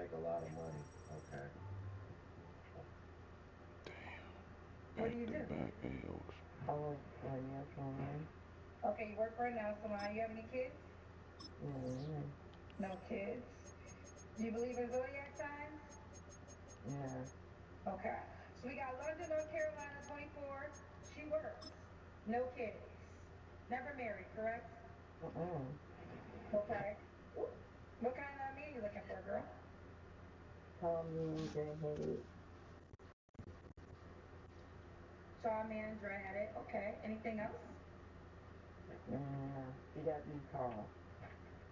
make a lot of money. Okay. Damn. What do you do? I work for a nail salon. Okay, you work for a nail salon. You have any kids? Mm-hmm. No kids. Do you believe in zodiac signs? Yeah. Okay. So we got London, North Carolina, 24. She works. No kids. Never married, correct? Okay. What kind of man you looking for, girl? Tall man, dreadheaded. Tall man, dreadheaded. Okay. Anything else? Yeah. You gotta be tall.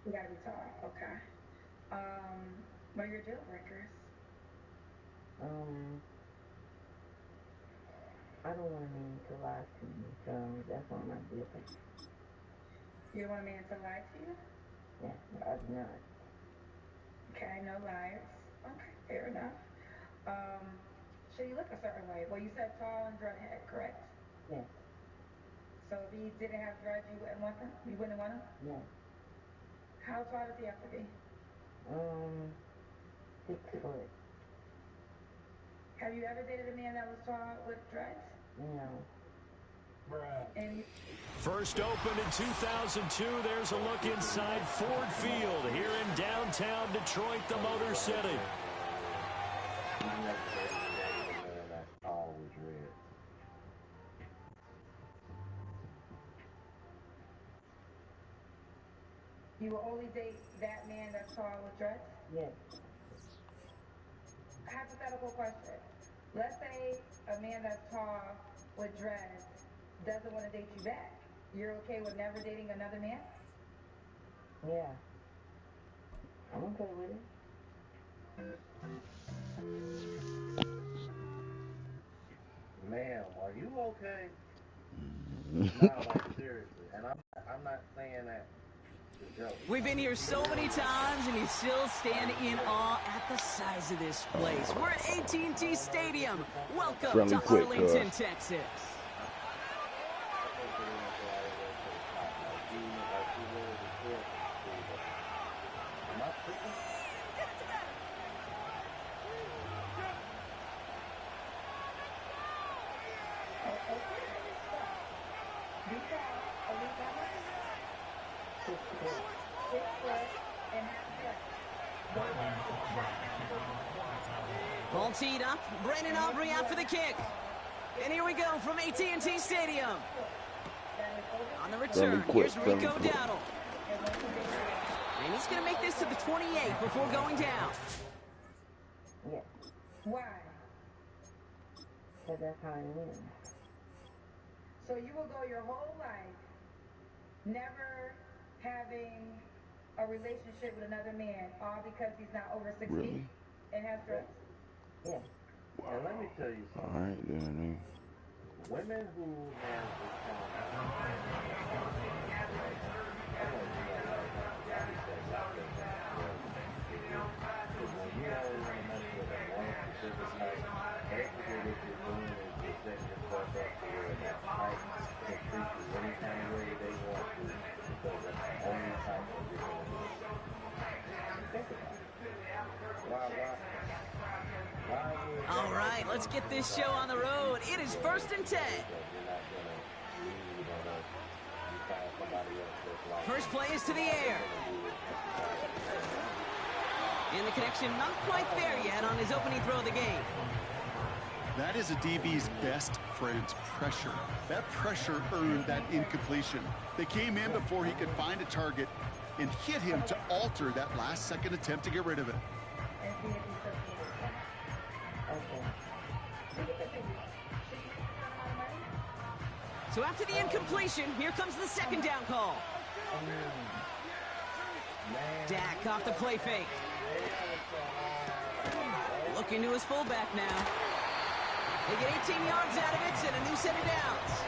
You gotta be tall. Okay. What are your deal breakers? I don't want a man to lie to me, so that's one of my deal breakers. You don't want a man to lie to you? Yeah, I do not. Okay, no liars. Okay, fair enough. So you look a certain way. Well, you said tall and dreadhead, correct? Yes. So if he didn't have dreads, you wouldn't want them? You wouldn't want him? Yes. How tall does he have to be? 6 foot. Have you ever dated a man that was tall with dreads? No. And First opened in 2002. There's a look inside Ford Field here in downtown Detroit, the Motor City. That's always red. you will only date that man that's tall with dreads? Yes. Hypothetical question. Let's say a man that's tall with dreads doesn't want to date you back. You're okay with never dating another man? Yeah. I'm okay with it. Ma'am, are you okay? No, like seriously. And I'm not saying that to joke. We've been here so many times, and you still stand in awe at the size of this place. We're at AT&T Stadium. Welcome Friendly to quick, Arlington, Texas. Ball teed up. Brandon Aubrey out for the kick. And here we go from AT&T Stadium. On the return, here's Rico Dowdle. And he's going to make this to the 28 before going down. Yeah. Why? Because that's how I am. So you will go your whole life never having a relationship with another man, all because he's not over 6 feet and has dreads? Yeah. Wow. And let me tell you something. All right, then. Women who have this kind All right, let's get this show on the road. It is 1st and 10. First play is to the air. And the connection not quite there yet on his opening throw of the game. That is a DB's best friend, pressure. That pressure earned that incompletion. They came in before he could find a target and hit him to alter that last-second attempt to get rid of it. So after the incompletion, here comes the second down call. Dak off the play fake. Looking to his fullback now. They get 18 yards out of it and a new set of downs.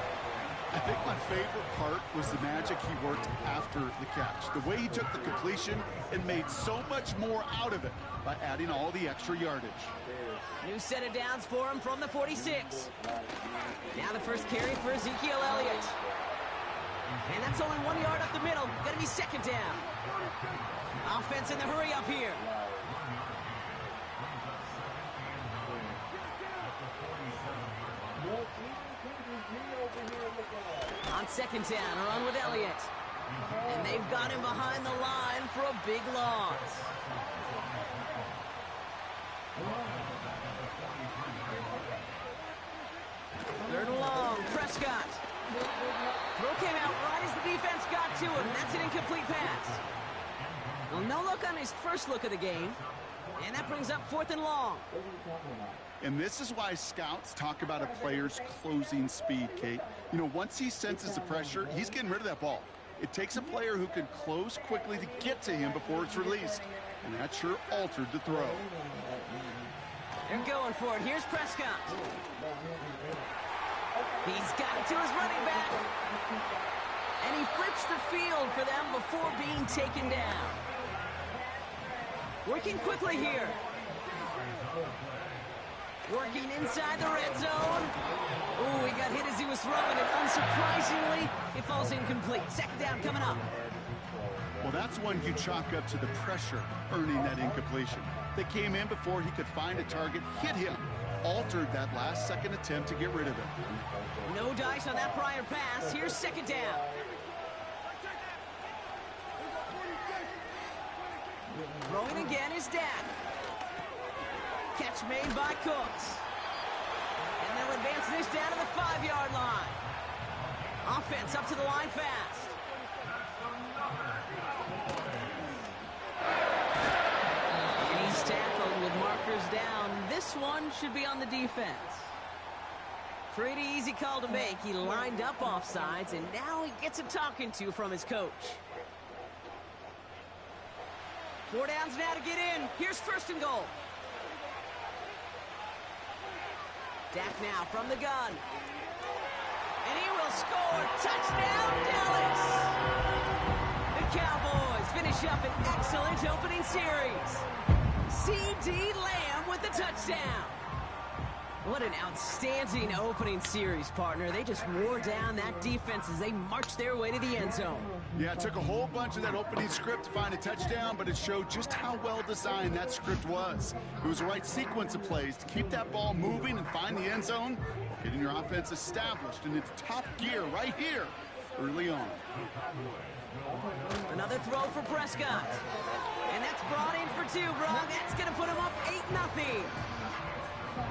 I think my favorite part was the magic he worked after the catch. The way he took the completion and made so much more out of it by adding all the extra yardage. New set of downs for him from the 46. Now the first carry for Ezekiel Elliott. And that's only 1 yard up the middle. Going to be second down. Offense in the hurry up here. On second down, a run with Elliott. And they've got him behind the line for a big loss. Third and long, Prescott. Throw came out right as the defense got to him. That's an incomplete pass. Well, no look on his first look of the game. And that brings up fourth and long. And this is why scouts talk about a player's closing speed, Kate. You know, once he senses the pressure, he's getting rid of that ball. It takes a player who can close quickly to get to him before it's released. And that sure altered the throw. They're going for it. Here's Prescott. He's got it to his running back. And he flips the field for them before being taken down. Working quickly here. Working inside the red zone. Oh, he got hit as he was throwing it. Unsurprisingly, it falls incomplete. Second down coming up. Well, that's one you chalk up to the pressure earning that incompletion. They came in before he could find a target, hit him, altered that last second attempt to get rid of it. No dice on that prior pass. Here's second down. Throwing again is Dank. Catch made by Cooks. And they'll advance this down to the 5-yard line. Offense up to the line fast. And he's tackled with markers down. This one should be on the defense. Pretty easy call to make. He lined up offsides, and now he gets a talking to from his coach. 4 downs now to get in. Here's first and goal. Dak now from the gun. And he will score. Touchdown, Dallas! The Cowboys finish up an excellent opening series. C.D. Lamb with the touchdown. What an outstanding opening series, partner. They just wore down that defense as they marched their way to the end zone. Yeah, it took a whole bunch of that opening script to find a touchdown, but it showed just how well designed that script was. It was the right sequence of plays to keep that ball moving and find the end zone, getting your offense established in its top gear right here early on. Another throw for Prescott. And that's brought in for 2, Brock. That's going to put him up 8-0.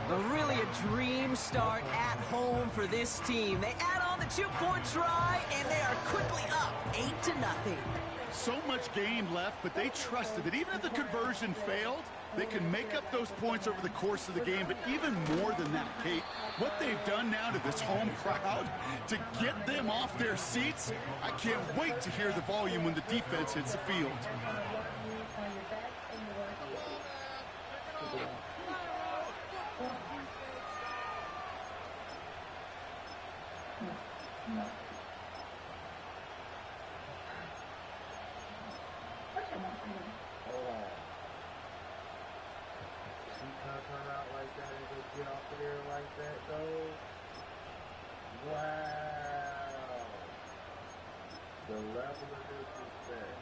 But really a dream start at home for this team. They add on the 2-point try, and they are quickly up 8-0. So much game left, but they trusted that even if the conversion failed, they can make up those points over the course of the game. But even more than that, Kate, what they've done now to this home crowd to get them off their seats, I can't wait to hear the volume when the defense hits the field. The level of disrespect.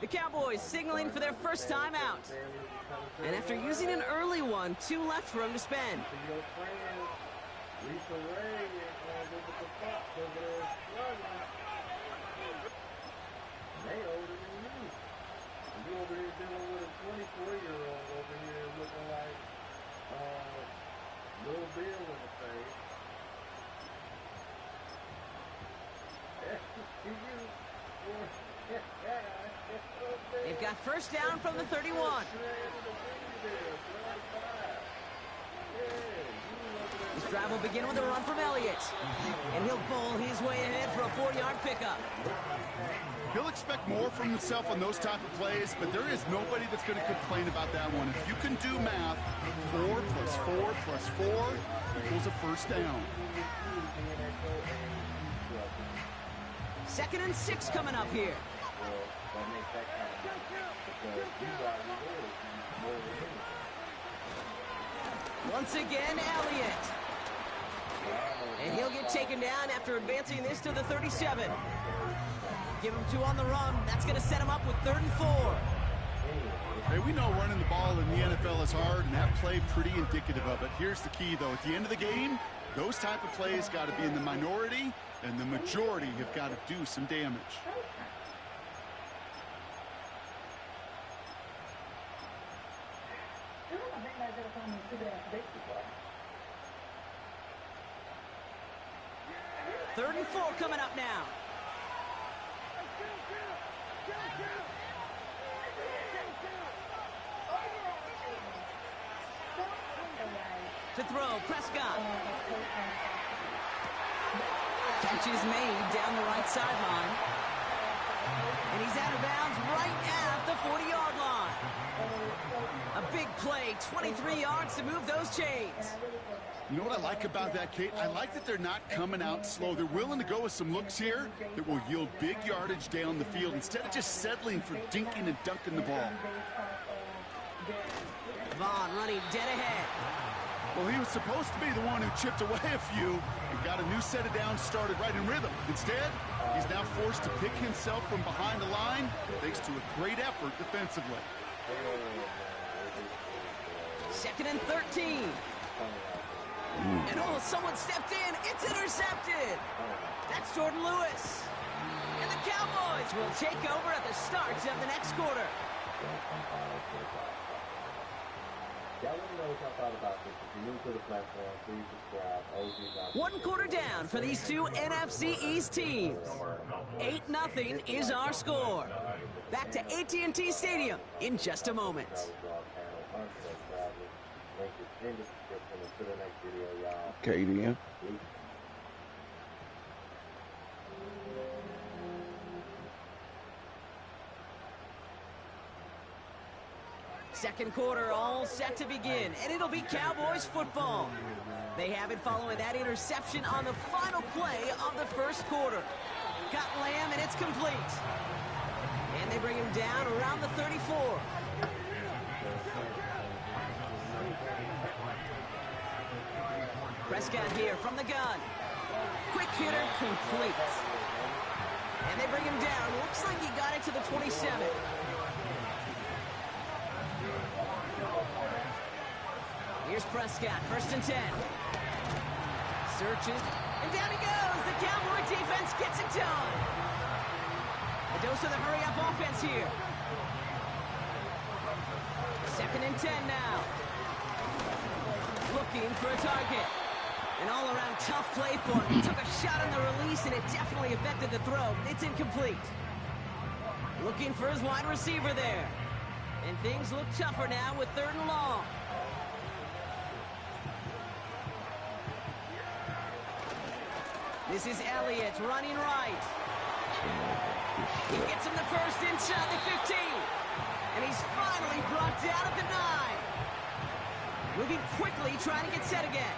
The Cowboys signaling for their first time out. And after using an early one, 2 left for him to spend. They older than you. You over here dealing with a 24-year-old over here looking like Little Bill in the face. They've got first down from the 31. This drive will begin with a run from Elliott. And he'll bowl his way ahead for a 4-yard pickup. He'll expect more from himself on those type of plays, but there is nobody that's going to complain about that one. If you can do math, 4 plus 4 plus 4 equals a first down. 2nd and 6 coming up here. Once again, Elliott. And he'll get taken down after advancing this to the 37. Give him 2 on the run. That's going to set him up with 3rd and 4. Hey, we know running the ball in the NFL is hard, and that play pretty indicative of it. Here's the key, though. At the end of the game, those type of plays got to be in the minority, and the majority have got to do some damage. Third and 4 coming up now. To throw, Prescott. Catch is made down the right sideline. And he's out of bounds right at the 40-yard line. A big play, 23 yards to move those chains. You know what I like about that, Kate? I like that they're not coming out slow. They're willing to go with some looks here that will yield big yardage down the field instead of just settling for dinking and dunking the ball. Vaughn running dead ahead. Well, he was supposed to be the one who chipped away a few and got a new set of downs started right in rhythm. Instead, he's now forced to pick himself from behind the line thanks to a great effort defensively. 2nd and 13. And oh, someone stepped in. It's intercepted. That's Jordan Lewis. And the Cowboys will take over at the start of the next quarter. Y'all let me know what y'all thought about this. If you're new to the platform, please subscribe. One quarter down for these two NFC East teams. 8-0 is our score. Back to AT&T Stadium in just a moment. KDM. Second quarter all set to begin, and it'll be Cowboys football. They have it following that interception on the final play of the first quarter. Got Lamb, and it's complete. And they bring him down around the 34. Prescott here from the gun. Quick hitter complete. And they bring him down. Looks like he got it to the 27. Here's Prescott, 1st and 10. Searches, and down he goes. The Cowboy defense gets it done. A dose of the hurry-up offense here. 2nd and 10 now. Looking for a target. An all-around tough play for him. He took a shot on the release, and it definitely affected the throw. It's incomplete. Looking for his wide receiver there. And things look tougher now with 3rd and long. This is Elliott running right. He gets him the first inside the 15. And he's finally brought down at the 9. Moving quickly, trying to get set again.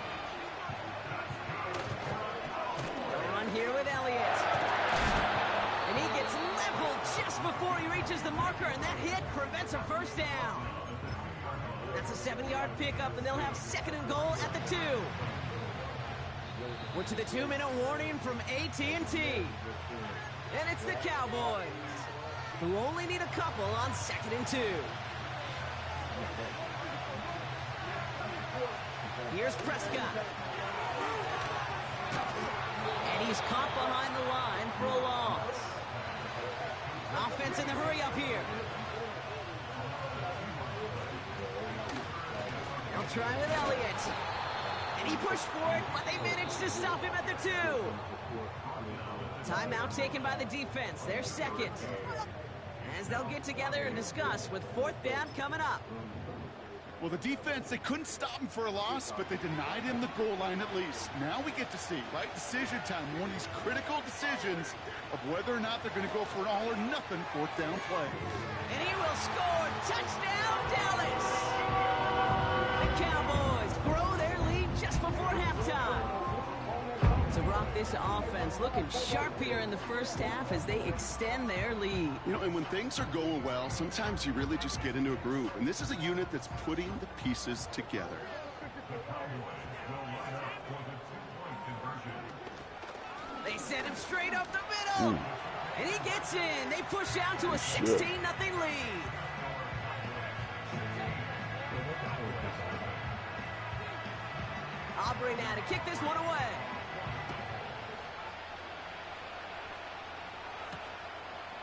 They'll run here with Elliott. And he gets leveled just before he reaches the marker, and that hit prevents a first down. That's a 7-yard pickup, and they'll have 2nd and goal at the 2. We're to the 2-minute warning from AT&T. And it's the Cowboys, who only need a couple on 2nd and 2. Here's Prescott. And he's caught behind the line for a loss. Offense in the hurry-up here. They'll try with Elliott. And he pushed for it, but they managed to stop him at the 2. Timeout taken by the defense. They're 2nd. As they'll get together and discuss with 4th down coming up. Well, the defense, they couldn't stop him for a loss, but they denied him the goal line at least. Now we get to see, right, decision time, one of these critical decisions of whether or not they're going to go for an all-or-nothing 4th down play. And he will score. Touchdown, Dallas! The Cowboys grow their lead just before halftime. So, Brock, this offense looking sharp here in the first half as they extend their lead. You know, and when things are going well, sometimes you really just get into a groove. And this is a unit that's putting the pieces together. They send him straight up the middle. And he gets in. They push out to a 16-0 lead. separate now to kick this one away.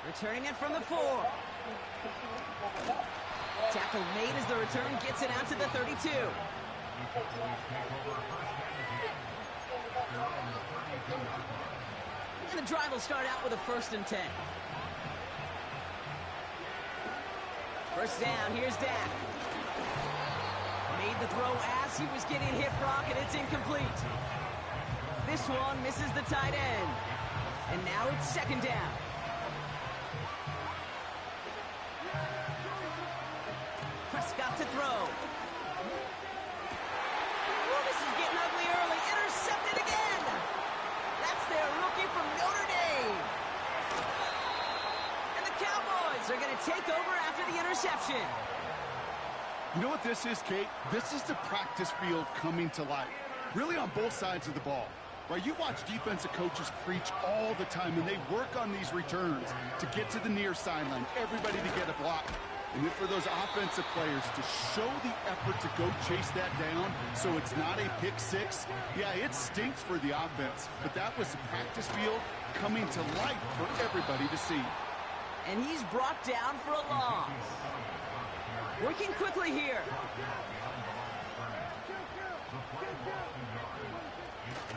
Returning it from the 4. Tackle made as the return gets it out to the 32. And the drive will start out with a 1st and 10. First down, here's Dak. Made the throw as he was getting hit, Brock, and it's incomplete. This one misses the tight end. And now it's 2nd down. Prescott to throw. Oh, this is getting ugly early. Intercepted again. That's their rookie from Notre Dame. And the Cowboys are going to take over after the interception. You know what this is, Kate? This is the practice field coming to life. Really on both sides of the ball. Right, you watch defensive coaches preach all the time, and they work on these returns to get to the near sideline, everybody to get a block. And then for those offensive players to show the effort to go chase that down so it's not a pick 6, yeah, it stinks for the offense. But that was the practice field coming to life for everybody to see. And he's brought down for a loss. Working quickly here.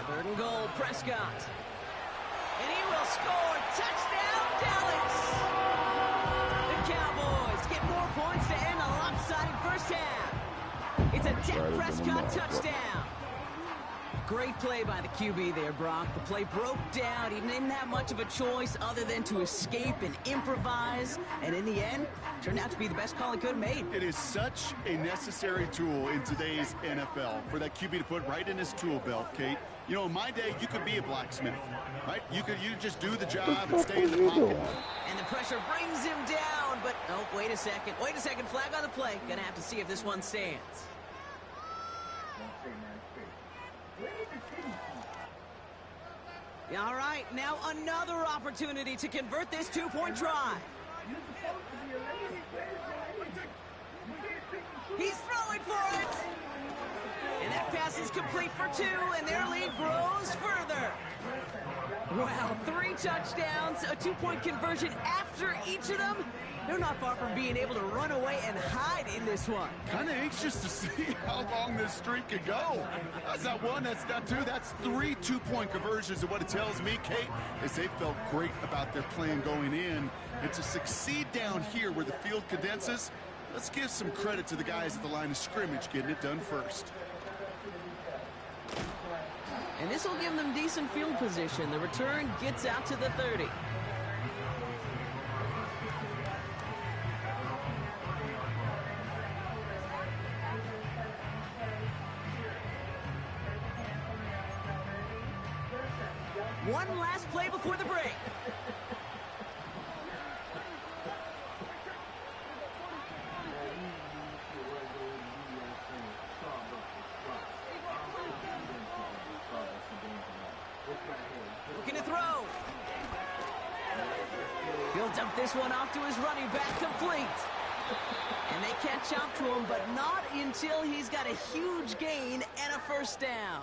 3rd and goal, Prescott. And he will score. Touchdown, Dallas! The Cowboys get more points to end a lopsided first half. It's a Dak Prescott touchdown. Great play by the QB there, Brock. The play broke down. He didn't have much of a choice other than to escape and improvise. And in the end, turned out to be the best call he could have made. It is such a necessary tool in today's NFL for that QB to put right in his tool belt, Kate. You know, in my day, you could be a blacksmith, right? You just do the job and stay in the pocket. And the pressure brings him down, but oh, wait a second. Wait a second, flag on the play. Gonna have to see if this one stands. All right, now another opportunity to convert this 2-point try. He's throwing for it. And that pass is complete for 2, and their lead grows further. Wow, 3 touchdowns, a 2-point conversion after each of them. They're not far from being able to run away and hide in this one. Kind of anxious to see how long this streak can go. That's not 1, that's not 2, that's 3 2-point conversions. And what it tells me, Kate, is they felt great about their plan going in. And to succeed down here where the field condenses, let's give some credit to the guys at the line of scrimmage getting it done first. And this will give them decent field position. The return gets out to the 30. One last play before the break. Looking to throw. He'll dump this one off to his running back, complete. And they catch up to him, but not until he's got a huge gain and a first down.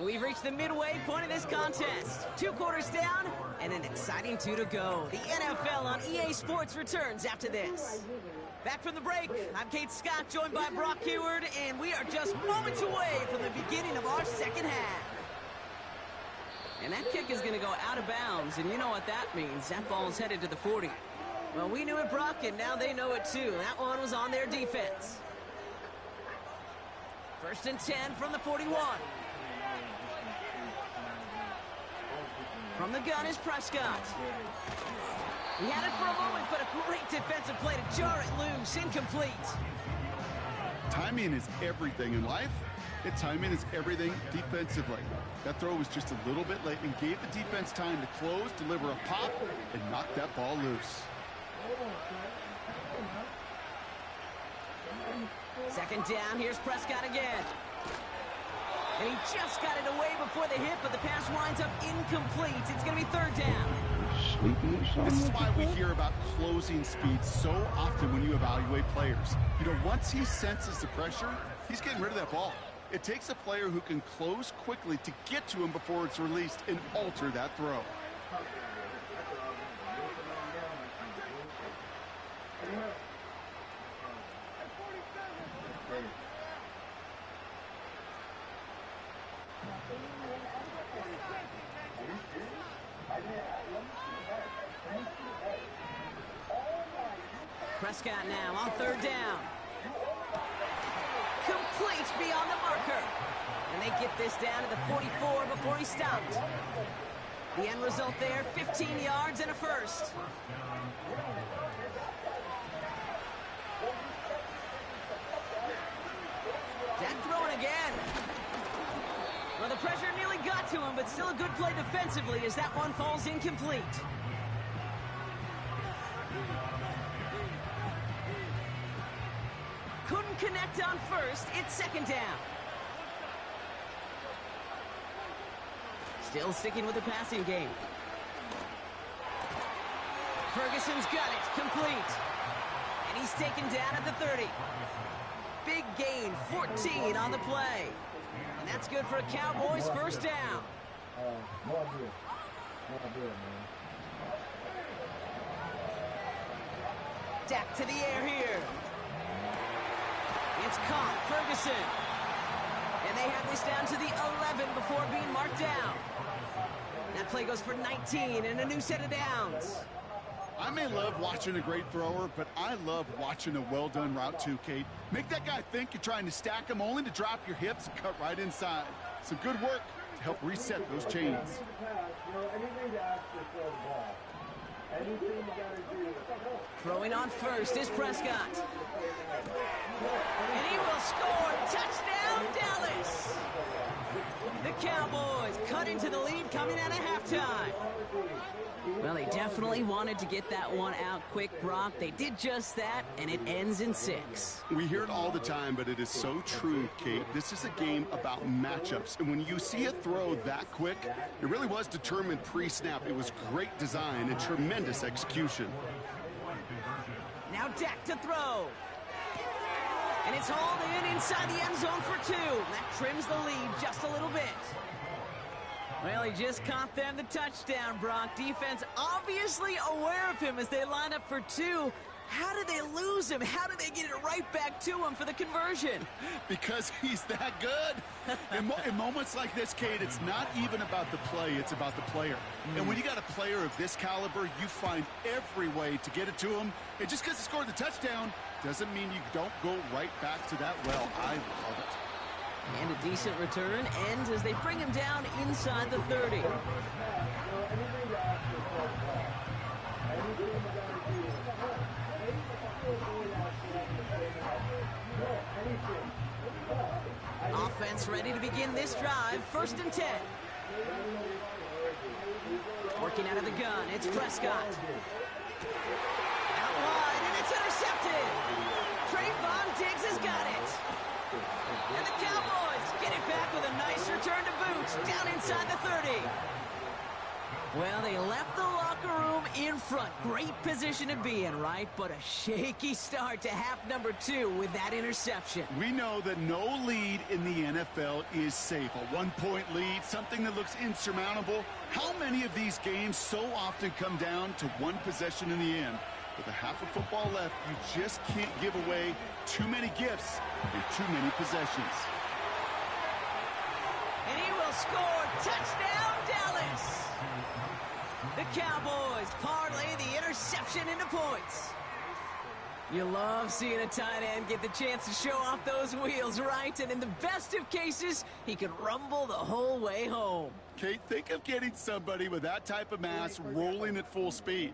We've reached the midway point of this contest. 2 quarters down and an exciting 2 to go. The NFL on EA Sports returns after this. Back from the break, I'm Kate Scott, joined by Brock Heward, and we are just moments away from the beginning of our second half. And that kick is going to go out of bounds, and you know what that means. That ball is headed to the 40. Well, we knew it, Brock, and now they know it too. That one was on their defense. 1st and 10 from the 41. From the gun is Prescott. He had it for a moment, but a great defensive play to jar it loose. Incomplete. Timing is everything in life. And timing is everything defensively. That throw was just a little bit late and gave the defense time to close, deliver a pop, and knock that ball loose. 2nd down, here's Prescott again. And he just got it away before the hit, but the pass winds up incomplete. It's going to be 3rd down. This is why we hear about closing speed so often when you evaluate players. You know, once he senses the pressure, He's getting rid of that ball. It takes a player who can close quickly to get to him before it's released and alter that throw. Prescott now on third down. Complete beyond the marker. And they get this down to the 44 before he stopped. The end result there, 15 yards and a first. Dak throwing again. Well, the pressure nearly got to him, but still a good play defensively as that one falls incomplete. Couldn't connect on first. It's second down. Still sticking with the passing game. Ferguson's got it. Complete. And he's taken down at the 30. Big gain, 14 on the play. And that's good for a Cowboys first down. Dak to the air here. It's caught, Ferguson. And they have this down to the 11 before being marked down. That play goes for 19 and a new set of downs. I may love watching a great thrower, but I love watching a well-done route too, Kate. Make that guy think you're trying to stack him only to drop your hips and cut right inside. Some good work to help reset those chains. Throwing on first is Prescott. And he will score. Touchdown, Dallas. The Cowboys cut into the lead coming out of halftime. Well, they definitely wanted to get that one out quick, Brock. They did just that, and it ends in 6. We hear it all the time, but it is so true, Kate. This is a game about matchups, and when you see a throw that quick, it really was determined pre-snap. It was great design and tremendous execution. Now Dak to throw. And it's hauled in inside the end zone for 2. That trims the lead just a little bit. Well, he just caught them the touchdown, Brock. Defense obviously aware of him as they line up for 2. How did they lose him? How did they get it right back to him for the conversion? Because he's that good. In moments like this, Kate, it's not even about the play, it's about the player. And when you got a player of this caliber, you find every way to get it to him. And just because he scored the touchdown doesn't mean you don't go right back to that well. I love it. And a decent return ends as they bring him down inside the 30. Offense ready to begin this drive. 1st and 10. Working out of the gun, it's Prescott. Out wide, and it's intercepted. Trayvon Diggs has got it. And the Cowboys get it back with a nice return to boot down inside the 30. Well, they left the locker room in front. Great position to be in, right? But a shaky start to half number 2 with that interception. We know that no lead in the NFL is safe. A 1-point lead, something that looks insurmountable. How many of these games so often come down to one possession in the end? With a half of football left, you just can't give away too many gifts and too many possessions. And he will score. Touchdown, Dallas. The Cowboys parlay the interception into points. You love seeing a tight end get the chance to show off those wheels, right? And in the best of cases, he could rumble the whole way home. Kate, think of getting somebody with that type of mass rolling at full speed.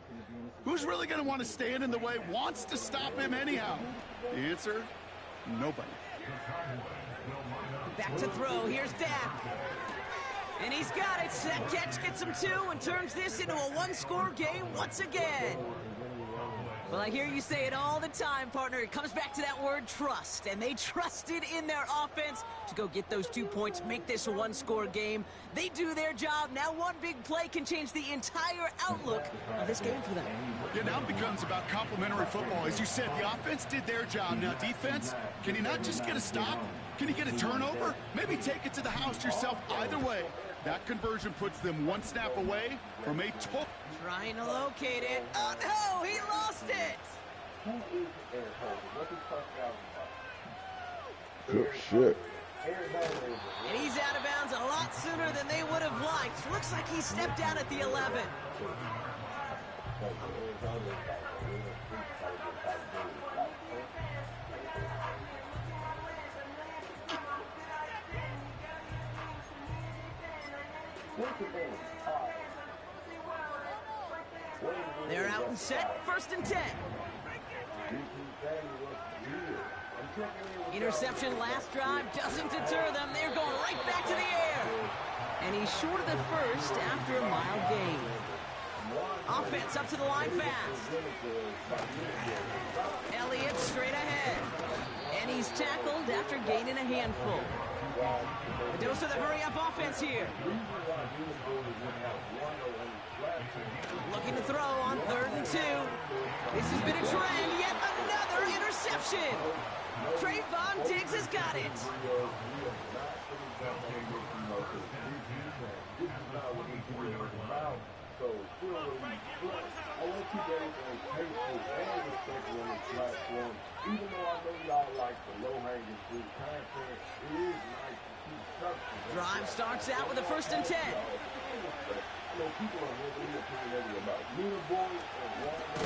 Who's really going to want to stand in the way, wants to stop him anyhow? The answer, nobody. Back to throw, here's Dak. And he's got it. That catch gets him 2 and turns this into a 1-score game once again. Well, I hear you say it all the time, partner. It comes back to that word trust, and they trusted in their offense to go get those 2 points, make this a one-score game. They do their job. Now one big play can change the entire outlook of this game for them. Yeah, now it becomes about complementary football. As you said, the offense did their job. Now defense, can you not just get a stop? Can you get a turnover? Maybe take it to the house yourself. Either way, that conversion puts them one snap away from a total. Trying to locate it. Oh, no, he lost it. Good shit. And he's out of bounds a lot sooner than they would have liked. Looks like he stepped out at the 11. They're out and set, 1st and 10. Interception last drive doesn't deter them. They're going right back to the air. And he's short of the first after a mild gain. Offense up to the line fast. Elliott straight ahead. And he's tackled after gaining a handful. A dose of the hurry-up offense here. Looking to throw on 3rd and 2. This has been a trend. Yet another interception. Trayvon Diggs has got it. Drive starts out with a 1st and 10.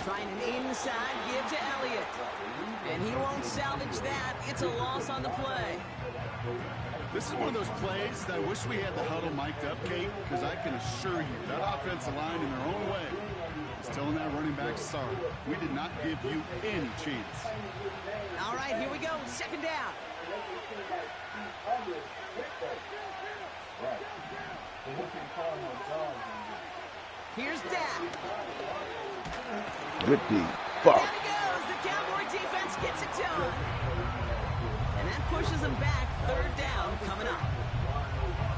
Trying an inside give to Elliott. And he won't salvage that. It's a loss on the play. This is one of those plays that I wish we had the huddle mic'd up, Kate, because I can assure you that offensive line in their own way is telling that running back, sorry, we did not give you any chance. All right, here we go. 2nd down. Here's Dak. Good D. Fuck. Down he goes. The Cowboy defense gets it done. And that pushes them back. 3rd down coming up.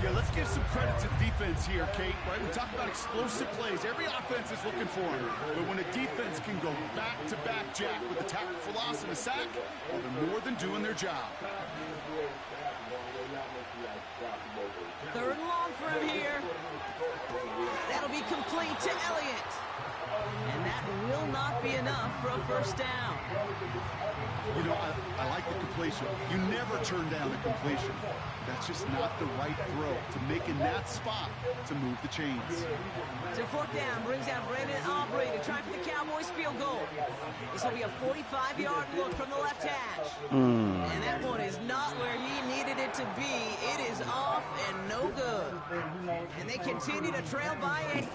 Yeah, let's give some credit to the defense here, Kate. Right? We talk about explosive plays. Every offense is looking for them. But when a defense can go back-to-back, Jack, with a tackle for loss and a sack, well, they're more than doing their job. 3rd and long for him here. That'll be complete to Elliott. And that will not be enough for a 1st down. You know, I like the completion. You never turn down a completion. That's just not the right throw to make in that spot to move the chains. So 4th down brings out Brandon Aubrey to try for the Cowboys field goal. This will be a 45-yard look from the left hash. And that one is not where he needed it to be. It is off and no good. And they continue to trail by 8.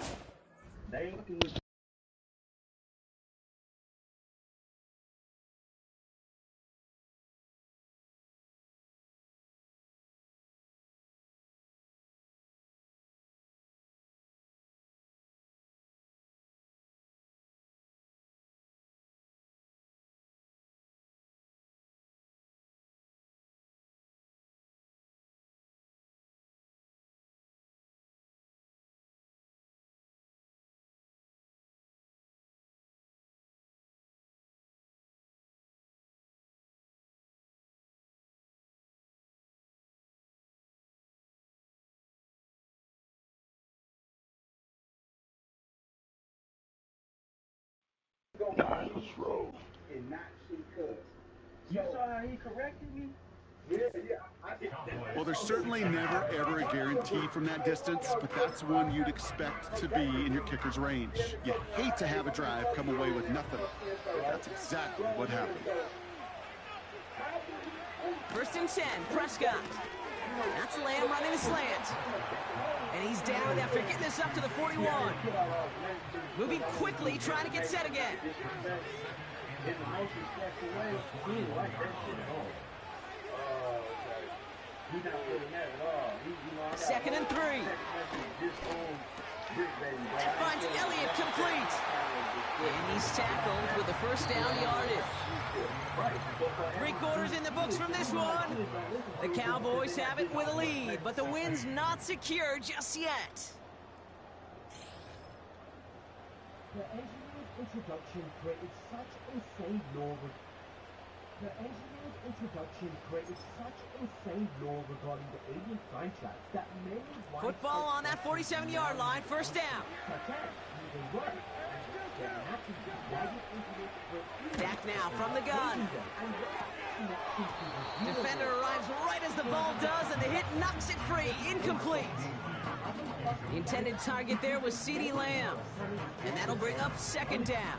Let's roll. And not see cuz. You saw how he corrected me? Yeah. Well, there's certainly never, ever a guarantee from that distance, but that's one you'd expect to be in your kicker's range. You hate to have a drive come away with nothing. That's exactly what happened. 1st and 10, Prescott. That's Lamb running a slant. And he's down after getting this up to the 41. Moving quickly, trying to get set again. 2nd and 3. That finds Elliott complete. And He's tackled with the first down yardage. 3 quarters in the books from this one. The Cowboys have it with a lead, but the win's not secure just yet. The engineer's introduction created such insane law. The engineer's introduction created such insane law regarding the alien franchise that many football on that 47-yard line, first down. Dak now from the gun. Defender arrives right as the ball does, and the hit knocks it free. Incomplete. The intended target there was CeeDee Lamb, and that'll bring up second down.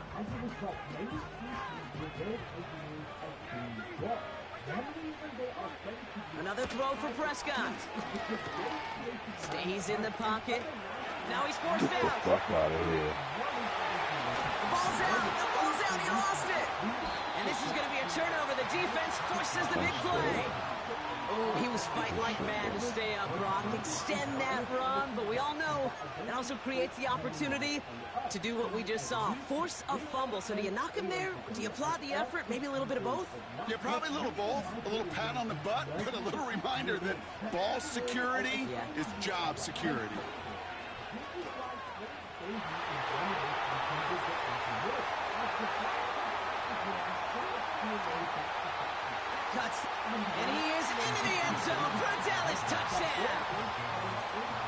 Another throw for Prescott. Stays in the pocket. Now he's forced out. Fuck out of here. The ball's out. The ball's out. He lost it. And this is going to be a turnover. The defense forces the big play. Oh, he was fighting like mad to stay up, Brock. Extend that run, but we all know it also creates the opportunity to do what we just saw. Force a fumble. So do you knock him there? Do you applaud the effort? Maybe a little bit of both? Yeah, probably a little both. A little pat on the butt, but a little reminder that ball security is job security. Cuts, and he is into the end zone for a Dallas touchdown.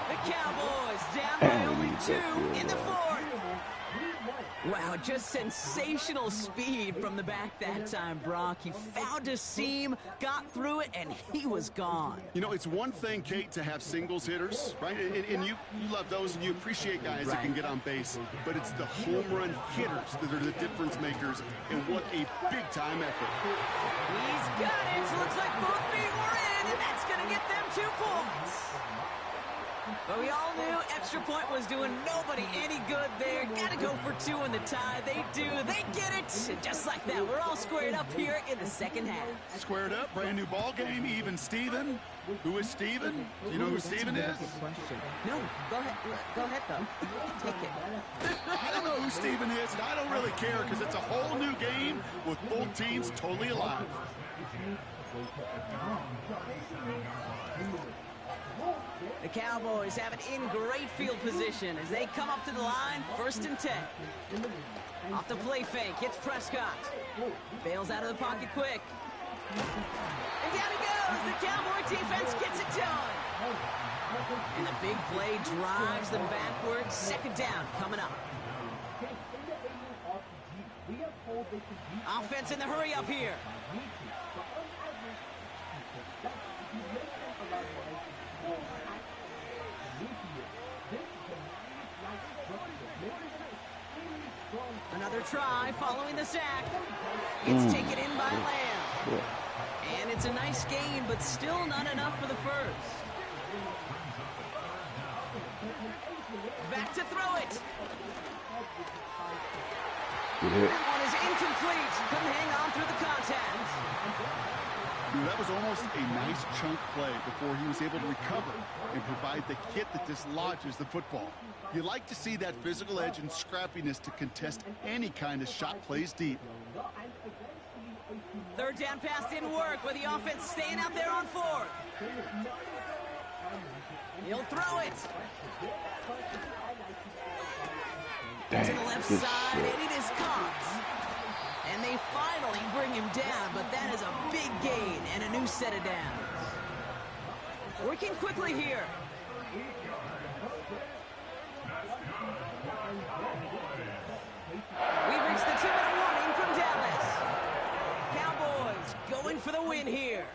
The Cowboys down by only 2 in the 4th. Wow, just sensational speed from the back that time, Brock. He found a seam, got through it, and he was gone. You know, it's one thing, Kate, to have singles hitters, right? And you love those, and you appreciate guys that can get on base. But it's the home run hitters that are the difference makers, and what a big-time effort. He's got it. Looks like both feet were in, and that's going to get them 2 points. But we all knew extra point was doing nobody any good there. Got to go for 2 in the tie. They do. They get it. And just like that, we're all squared up here in the second half. Squared up, brand new ball game, even Steven. Who is Steven? Do you know who Steven is? No, go ahead. Go ahead, though. Take it. I don't know who Steven is, and I don't really care because it's a whole new game with both teams totally alive. The Cowboys have it in great field position as they come up to the line, 1st and 10. Off the play fake, hits Prescott. Bails out of the pocket quick. And down he goes. The Cowboy defense gets it done. And the big play drives them backwards. Second down coming up. Offense in the hurry up here. Another try following the sack. It's taken in by Lamb. And it's a nice gain, but still not enough for the first. Back to throw it. That one is incomplete. Couldn't hang on through the contact. That was almost a nice chunk play before he was able to recover and provide the hit that dislodges the football. You like to see that physical edge and scrappiness to contest any kind of shot plays deep. Third down pass didn't work with the offense staying out there on 4th. He'll throw it. To the left side, and it is caught. And they finally bring him down, but that is a big gain and a new set of downs. Working quickly here. We've reached the 2-minute warning from Dallas. Cowboys going for the win here.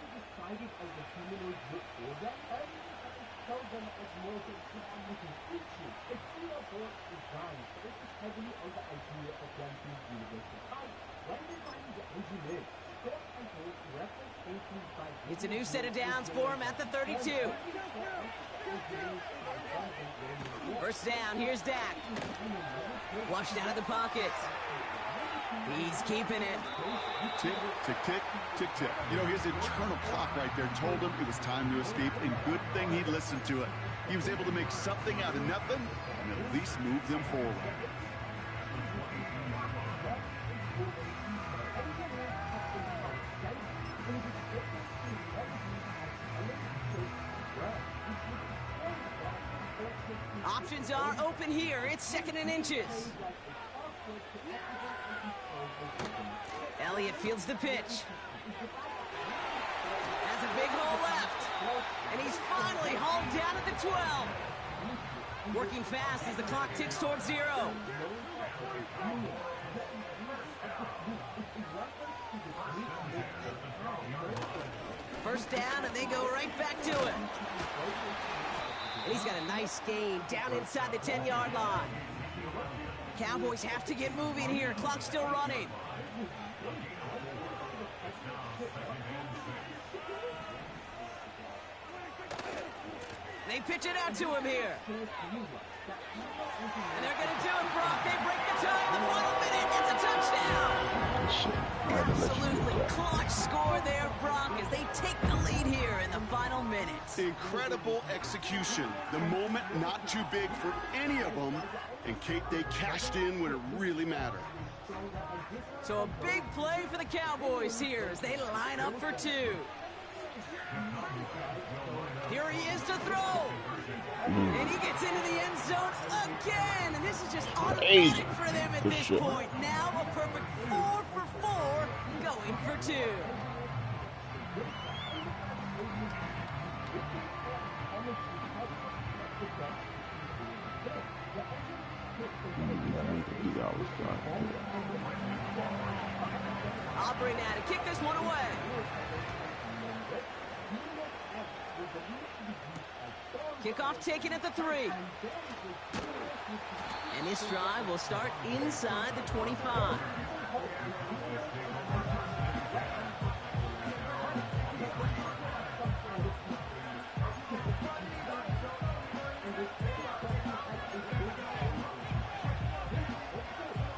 It's a new set of downs for him at the 32. First down, here's Dak. Flushed out of the pocket. He's keeping it. Tick, tick, tick, tick, tick. You know, his internal clock right there told him it was time to escape, and good thing he listened to it. He was able to make something out of nothing and at least move them forward. Options are open here. It's 2nd and inches. Elliott fields the pitch. Has a big hole left. And he's finally hauled down at the 12. Working fast as the clock ticks towards 0. First down, and they go right back to it. And he's got a nice gain down inside the 10-yard line. Cowboys have to get moving here. Clock's still running. They pitch it out to him here. And they're going to do it, Brock. They break the tie in the final minute. It's a touchdown. Absolutely clutch score there, Brock, as they take the lead here in the final minutes. Incredible execution. The moment not too big for any of them. And Kate, they cashed in when it really mattered. So a big play for the Cowboys here as they line up for 2. Here he is to throw. And he gets into the end zone again. And this is just automatic for them at this point. Now a perfect 4 for 4 going for 2. Aubrey now to kick this one away. Kickoff taken at the 3. And this drive will start inside the 25.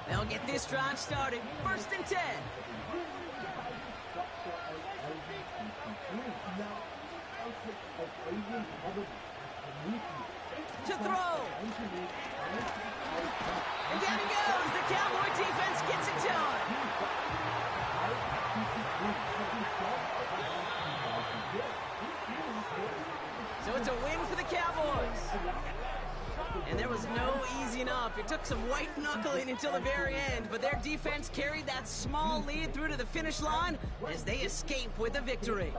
They'll get this drive started. 1st and 10. To throw. And down he goes. The Cowboy defense gets it done. So it's a win for the Cowboys. And there was no easing up. It took some white knuckling until the very end, but their defense carried that small lead through to the finish line as they escape with a victory.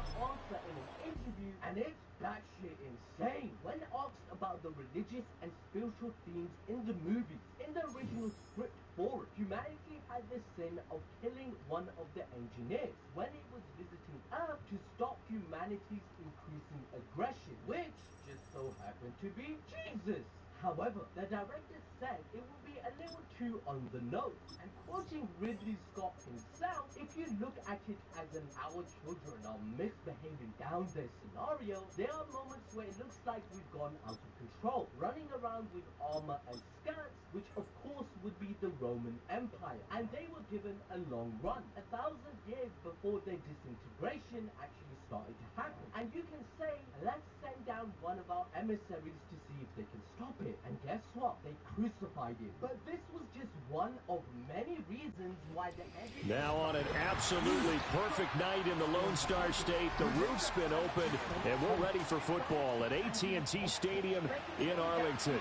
And it's batshit insane. When asked about the religious and spiritual themes in the movie, in the original script for it, humanity had the sin of killing one of the engineers when it was visiting Earth to stop humanity's increasing aggression, which just so happened to be Jesus. However, the director said it would be a little too on the nose. And quoting Ridley Scott himself, if you look at it as an our children are misbehaving down their scenario, there are moments where it looks like we've gone out of control, running around with armor and skirts, which of course would be the Roman Empire. And they were given a long run, 1,000 years before their disintegration actually started to happen. And you can say, let's send down one of our emissaries to see if they can stop it. And guess what? They crucified him. But this was just one of many reasons why the Now on an absolutely perfect night in the Lone Star State, the roof's been opened, and we're ready for football at AT&T Stadium in Arlington.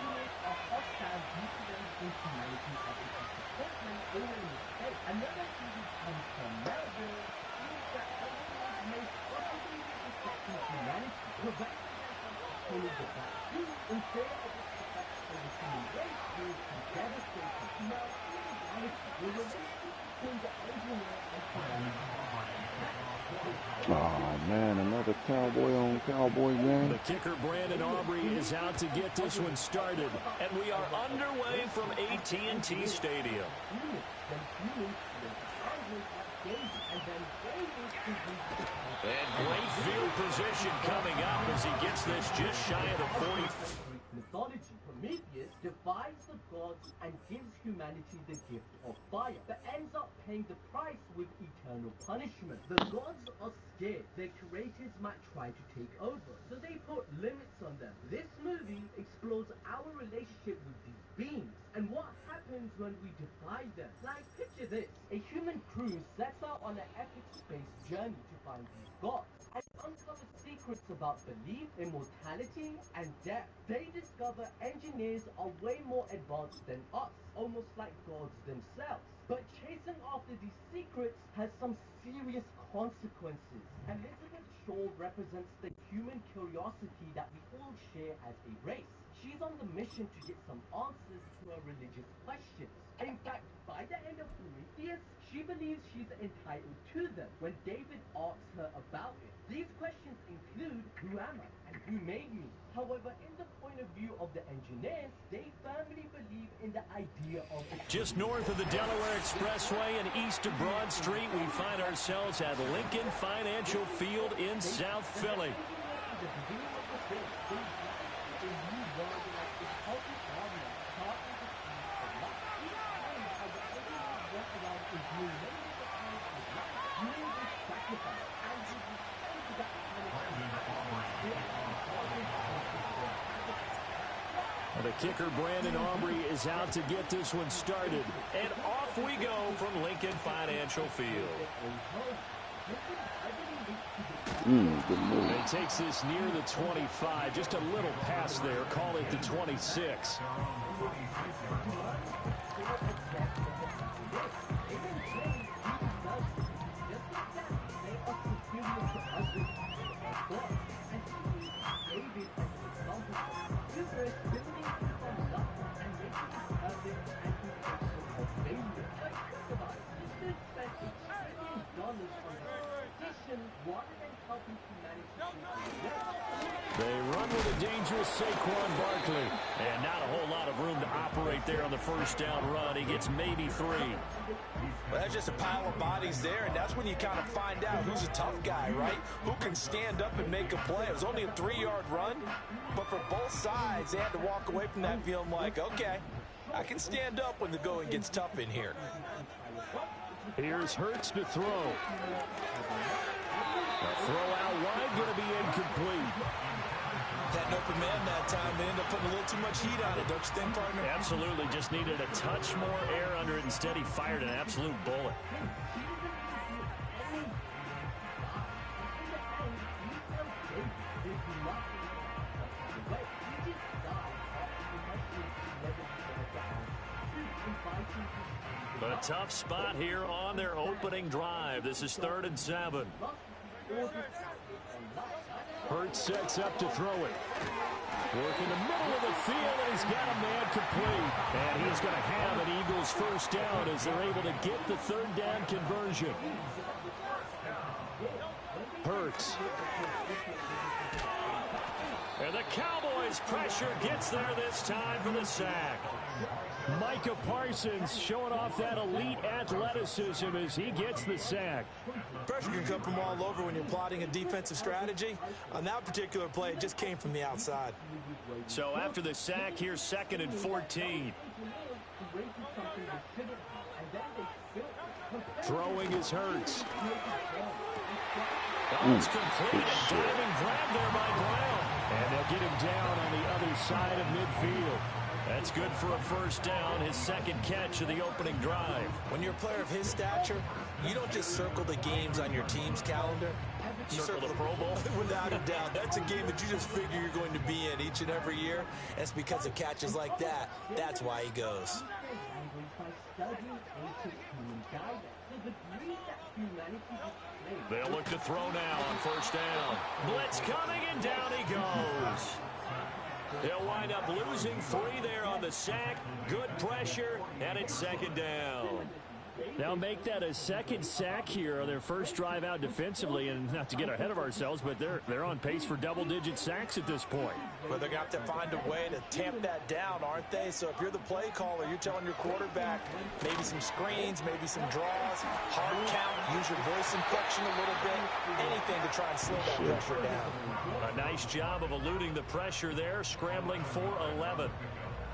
Oh man, another Cowboy on Cowboy game. The kicker Brandon Aubrey is out to get this one started, and we are underway from AT&T Stadium. And great field position coming up as he gets this just shy of the 40. Mythology, Prometheus defies the gods and gives humanity the gift of fire, but ends up paying the price with eternal punishment. The gods are scared their creators might try to take over, so they put limits on them. This movie explores our relationship with these beings and what happens when we defy them. Like, picture this. A human crew sets out on an epic space journey to find these gods and uncover secrets about belief, immortality, and death. They discover engineers are way more advanced than us, almost like gods themselves. But chasing after these secrets has some serious consequences. Elizabeth Shaw represents the human curiosity that we all share as a race. She's on the mission to get some answers to her religious questions. In fact, by the end of Prometheus, she believes she's entitled to them when David asks her about it. These questions include, who am I and who made me? However, in the point of view of the engineers, they firmly believe in the idea of the... Just north of the Delaware Expressway and east of Broad Street, we find ourselves at Lincoln Financial Field in South Philly. The kicker, Brandon Aubrey, is out to get this one started. And off we go from Lincoln Financial Field. He takes this near the 25, just a little pass there. Call it the 26. They run with a dangerous Saquon Barkley. And not a whole lot of room to operate there on the first down run. He gets maybe 3. Well, that's just a pile of bodies there, and that's when you kind of find out who's a tough guy, right? Who can stand up and make a play. It was only a 3-yard run, but for both sides, they had to walk away from that feeling like, okay, I can stand up when the going gets tough in here. Here's Hurts to throw. The throw out wide, going to be incomplete. Had an open man that time. They ended up putting a little too much heat on it, don't you think, partner? Absolutely. Just needed a touch more air under it. Instead, he fired an absolute bullet. A tough spot here on their opening drive. This is 3rd and 7. Hurts sets up to throw it. Work in the middle of the field, and he's got a man complete. And he's going to have an Eagles first down as they're able to get the 3rd down conversion. Hurts. And the Cowboys pressure gets there this time for the sack. Micah Parsons showing off that elite athleticism as he gets the sack. Pressure can come from all over when you're plotting a defensive strategy. On that particular play, it just came from the outside. So after the sack, here's 2nd and 14. Throwing is Hurts. It's complete. A diving grab there by Brown. And they'll get him down on the other side of midfield. That's good for a first down, his 2nd catch of the opening drive. When you're a player of his stature, you don't just circle the games on your team's calendar. You circle the Pro Bowl. Without a doubt. That's a game that you just figure you're going to be in each and every year. And it's because of catches like that. That's why he goes. They'll look to throw now on first down. Blitz coming, and down he goes. They'll wind up losing 3 there on the sack. Good pressure, and it's 2nd down. They'll make that a 2nd sack here on their first drive out defensively, and not to get ahead of ourselves, but they're on pace for double-digit sacks at this point. Well, they're going to have to find a way to tamp that down, aren't they? So if you're the play caller, you're telling your quarterback maybe some screens, maybe some draws, hard count, use your voice inflection a little bit, anything to try and slow that pressure down. A nice job of eluding the pressure there, scrambling for 11.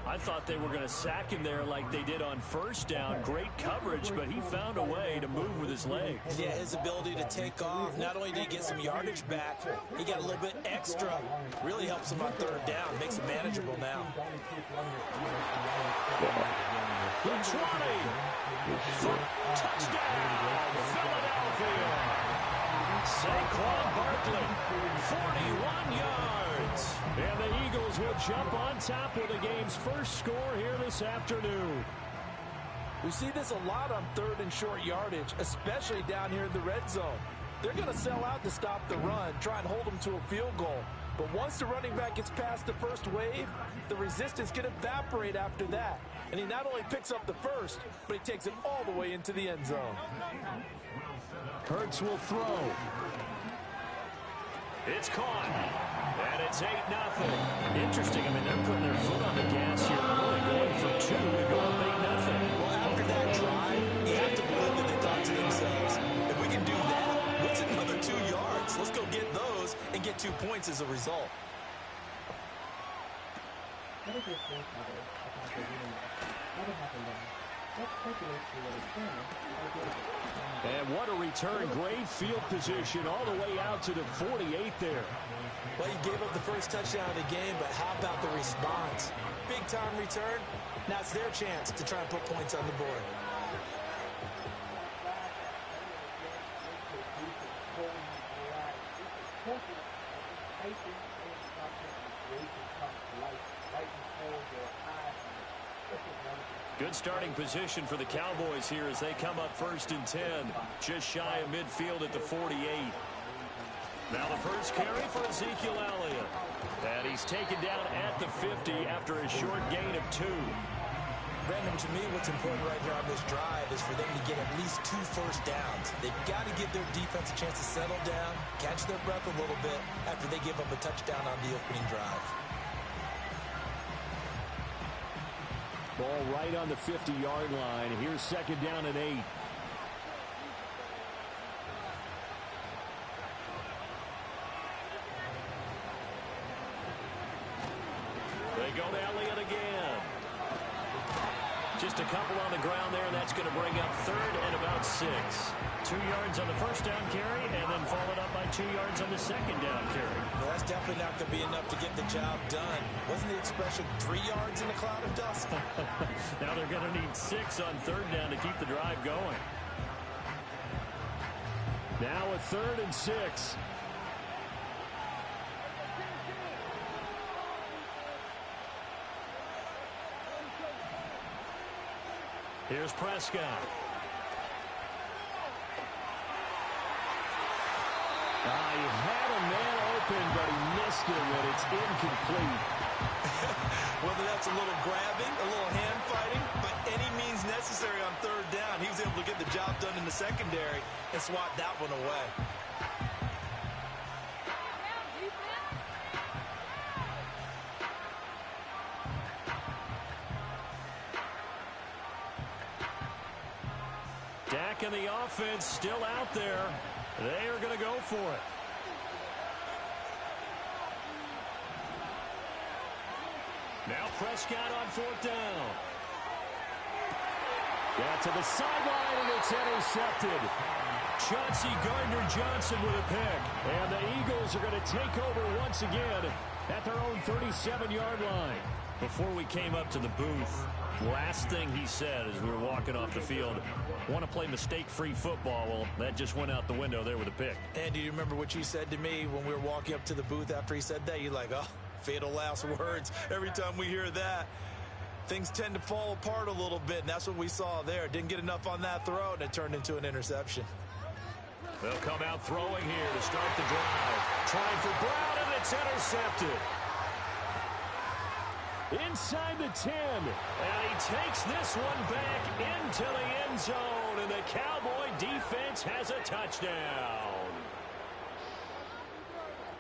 I thought they were going to sack him there like they did on first down. Great coverage, but he found a way to move with his legs. Yeah, his ability to take off. Not only did he get some yardage back, he got a little bit extra. Really helps him on third down. Makes it manageable now. The 20. Touchdown, Philadelphia. Saquon Barkley, 41 yards. And the Eagles will jump on top with the game's first score here this afternoon. We see this a lot on third and short yardage, especially down here in the red zone. They're going to sell out to stop the run, try and hold them to a field goal. But once the running back gets past the first wave, the resistance can evaporate after that. And he not only picks up the first, but he takes it all the way into the end zone. Hurts will throw. It's caught. And it's 8-0. Interesting. I mean, they're putting their foot on the gas here. Really going for two to go up 8-0. Well, after that drive, you have to believe that they thought to themselves, if we can do that, what's another 2 yards? Let's go get those and get 2 points as a result. What is this thing cover? What happened there? Let's speculate to what is going. And what a return. Great field position all the way out to the 48 there. Well, he gave up the first touchdown of the game, but how about the response? Big-time return. Now it's their chance to try and put points on the board. Good starting position for the Cowboys here as they come up 1st and 10. Just shy of midfield at the 48. Now the first carry for Ezekiel Elliott. And he's taken down at the 50 after a short gain of 2. Brandon, to me, what's important right here on this drive is for them to get at least 2 first downs. They've got to give their defense a chance to settle down, catch their breath a little bit after they give up a touchdown on the opening drive. Ball right on the 50-yard line. Here's 2nd down and 8. They go to Elliott again. Just a couple on the ground there, and that's going to bring up 3rd and about 6. 2 yards on the first down carry, and then followed up by 2 yards on the 2nd down carry. Well, that's definitely not going to be enough to get the job done. Wasn't the expression 3 yards in a cloud of dust? Now they're going to need 6 on 3rd down to keep the drive going. Now a 3rd and 6. Here's Prescott. He had a man open, but he missed him, and it's incomplete. Whether that's a little grabbing, a little hand fighting, but any means necessary on 3rd down, he was able to get the job done in the secondary and swat that one away. Dak and the offense still out there. They are going to go for it. Now Prescott on 4th down. Got to the sideline, and it's intercepted. Chauncey Gardner-Johnson with a pick. And the Eagles are going to take over once again at their own 37-yard line. Before we came up to the booth, last thing he said as we were walking off the field, want to play mistake-free football. Well, that just went out the window there with a pick. And do you remember what you said to me when we were walking up to the booth after he said that? You're like, oh, fatal last words. Every time we hear that, things tend to fall apart a little bit, and that's what we saw there. Didn't get enough on that throw, and it turned into an interception. They'll come out throwing here to start the drive. Trying for Brown, and it's intercepted. Inside the 10, and he takes this one back into the end zone, and the Cowboy defense has a touchdown.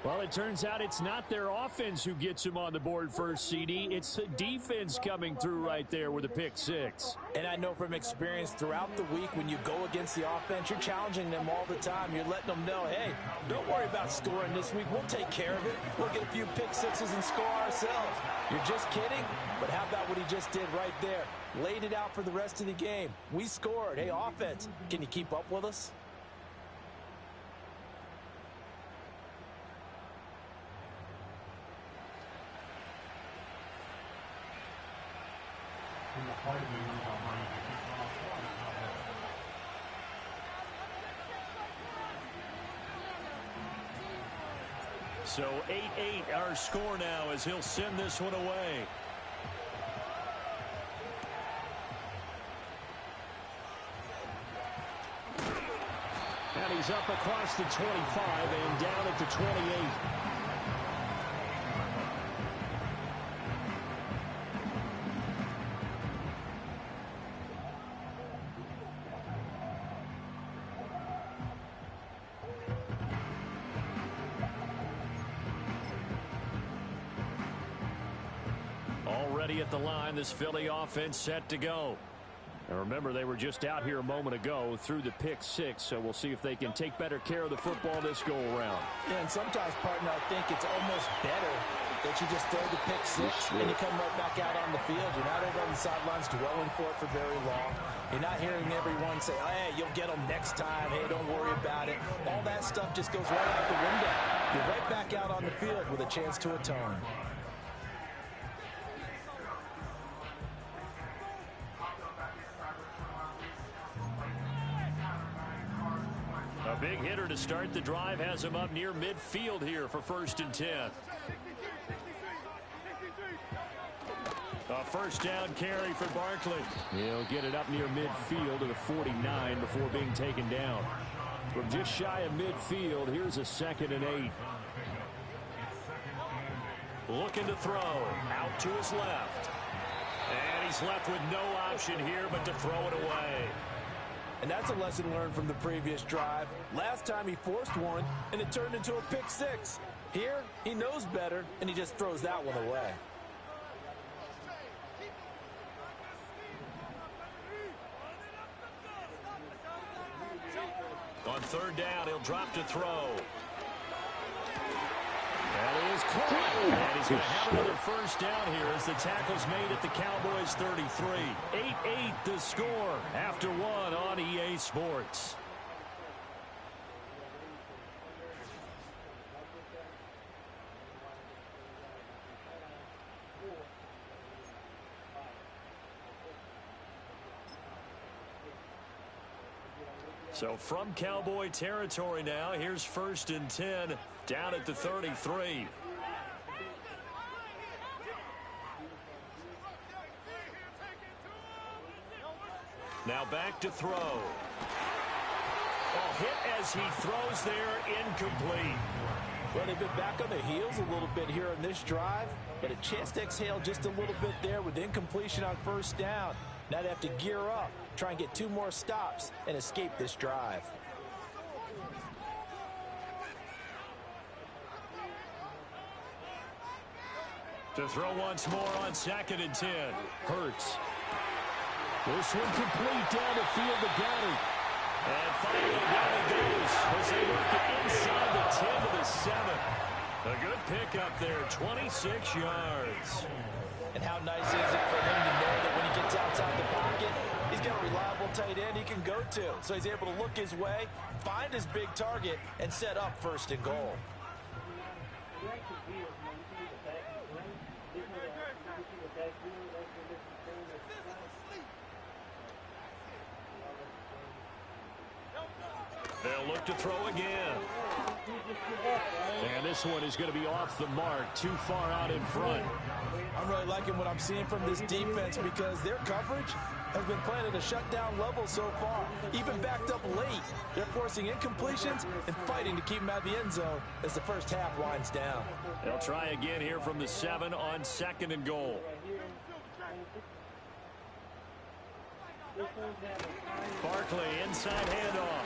Well, it turns out it's not their offense who gets him on the board first, CD. It's the defense coming through right there with a pick six. And I know from experience throughout the week when you go against the offense, you're challenging them all the time. You're letting them know, hey, don't worry about scoring this week. We'll take care of it. We'll get a few pick sixes and score ourselves. You're just kidding? But how about what he just did right there? Laid it out for the rest of the game. We scored. Hey, offense, can you keep up with us? So 8-8 our score now as he'll send this one away. And he's up across the 25 and down at the 28. Already at the line, this Philly offense set to go. And remember, they were just out here a moment ago through the pick six, so we'll see if they can take better care of the football this go-around. Yeah, and sometimes, partner, I think it's almost better that you just throw the pick six and you come right back out on the field. You're not over on the sidelines dwelling for it for very long. You're not hearing everyone say, oh, hey, you'll get them next time. Hey, don't worry about it. All that stuff just goes right out the window. You're right back out on the field with a chance to atone. A big hitter to start the drive has him up near midfield here for 1st and 10. A first down carry for Barkley. He'll get it up near midfield to the 49 before being taken down. From just shy of midfield, here's a 2nd and 8. Looking to throw. Out to his left. And he's left with no option here but to throw it away. And that's a lesson learned from the previous drive. Last time he forced one, and it turned into a pick six. Here, he knows better, and he just throws that one away. On 3rd down, he'll drop to throw. That is caught. And he's going to have another first down here as the tackle's made at the Cowboys 33. 8-8 the score after one on EA Sports. So from Cowboy territory now, here's 1st and 10 down at the 33. Now back to throw. A hit as he throws there, incomplete. Well, they've been back on their heels a little bit here in this drive, but a chance to exhale just a little bit there with incompletion on 1st down. Now they have to gear up, try and get 2 more stops, and escape this drive. To throw once more on 2nd and 10. Hurts. This one complete down the field to Goddard. And finally down he goes as they work it inside the 10 to the 7. A good pickup there, 26 yards. And how nice is it for him to know that when he gets outside the pocket, he's got a reliable tight end he can go to. So he's able to look his way, find his big target, and set up 1st and goal. They'll look to throw again. And this one is going to be off the mark, too far out in front. I'm really liking what I'm seeing from this defense because their coverage has been playing at a shutdown level so far. Even backed up late, they're forcing incompletions and fighting to keep them out of the end zone as the first half winds down. They'll try again here from the 7 on 2nd and goal. Barkley inside handoff.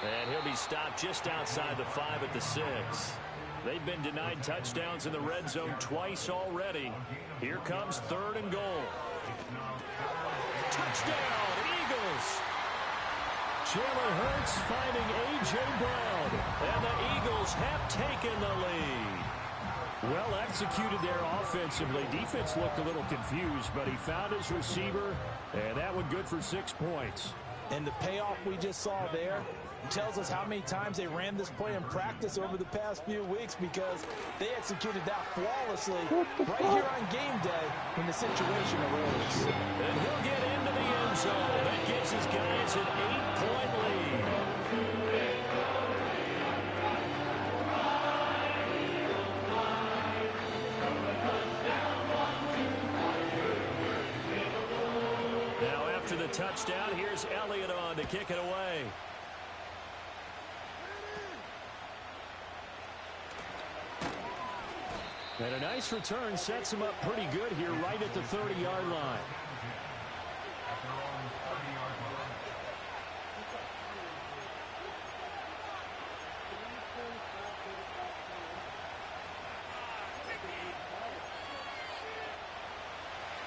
And he'll be stopped just outside the 5 at the 6. They've been denied touchdowns in the red zone twice already. Here comes 3rd and goal. Touchdown, Eagles! Jalen Hurts finding A.J. Brown, and the Eagles have taken the lead. Well executed there offensively. Defense looked a little confused, but he found his receiver, and that one good for 6 points. And the payoff we just saw there tells us how many times they ran this play in practice over the past few weeks, because they executed that flawlessly right here on game day when the situation arose. And he'll get into the end zone. That gives his guys an 8-point lead. Now after the touchdown, here's Elliott on to kick it away. And a nice return sets him up pretty good here right at the 30-yard line.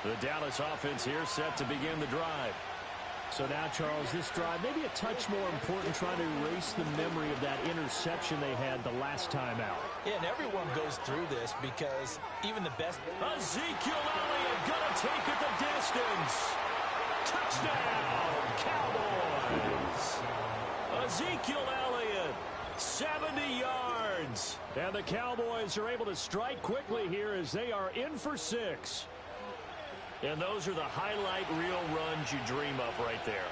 The Dallas offense here set to begin the drive. So now, Charles, this drive maybe a touch more important, trying to erase the memory of that interception they had the last time out. Yeah, and everyone goes through this because even the best... Ezekiel Elliott gonna take it the distance. Touchdown, Cowboys. Ezekiel Elliott, 70 yards. And the Cowboys are able to strike quickly here as they are in for 6. And those are the highlight reel runs you dream of right there.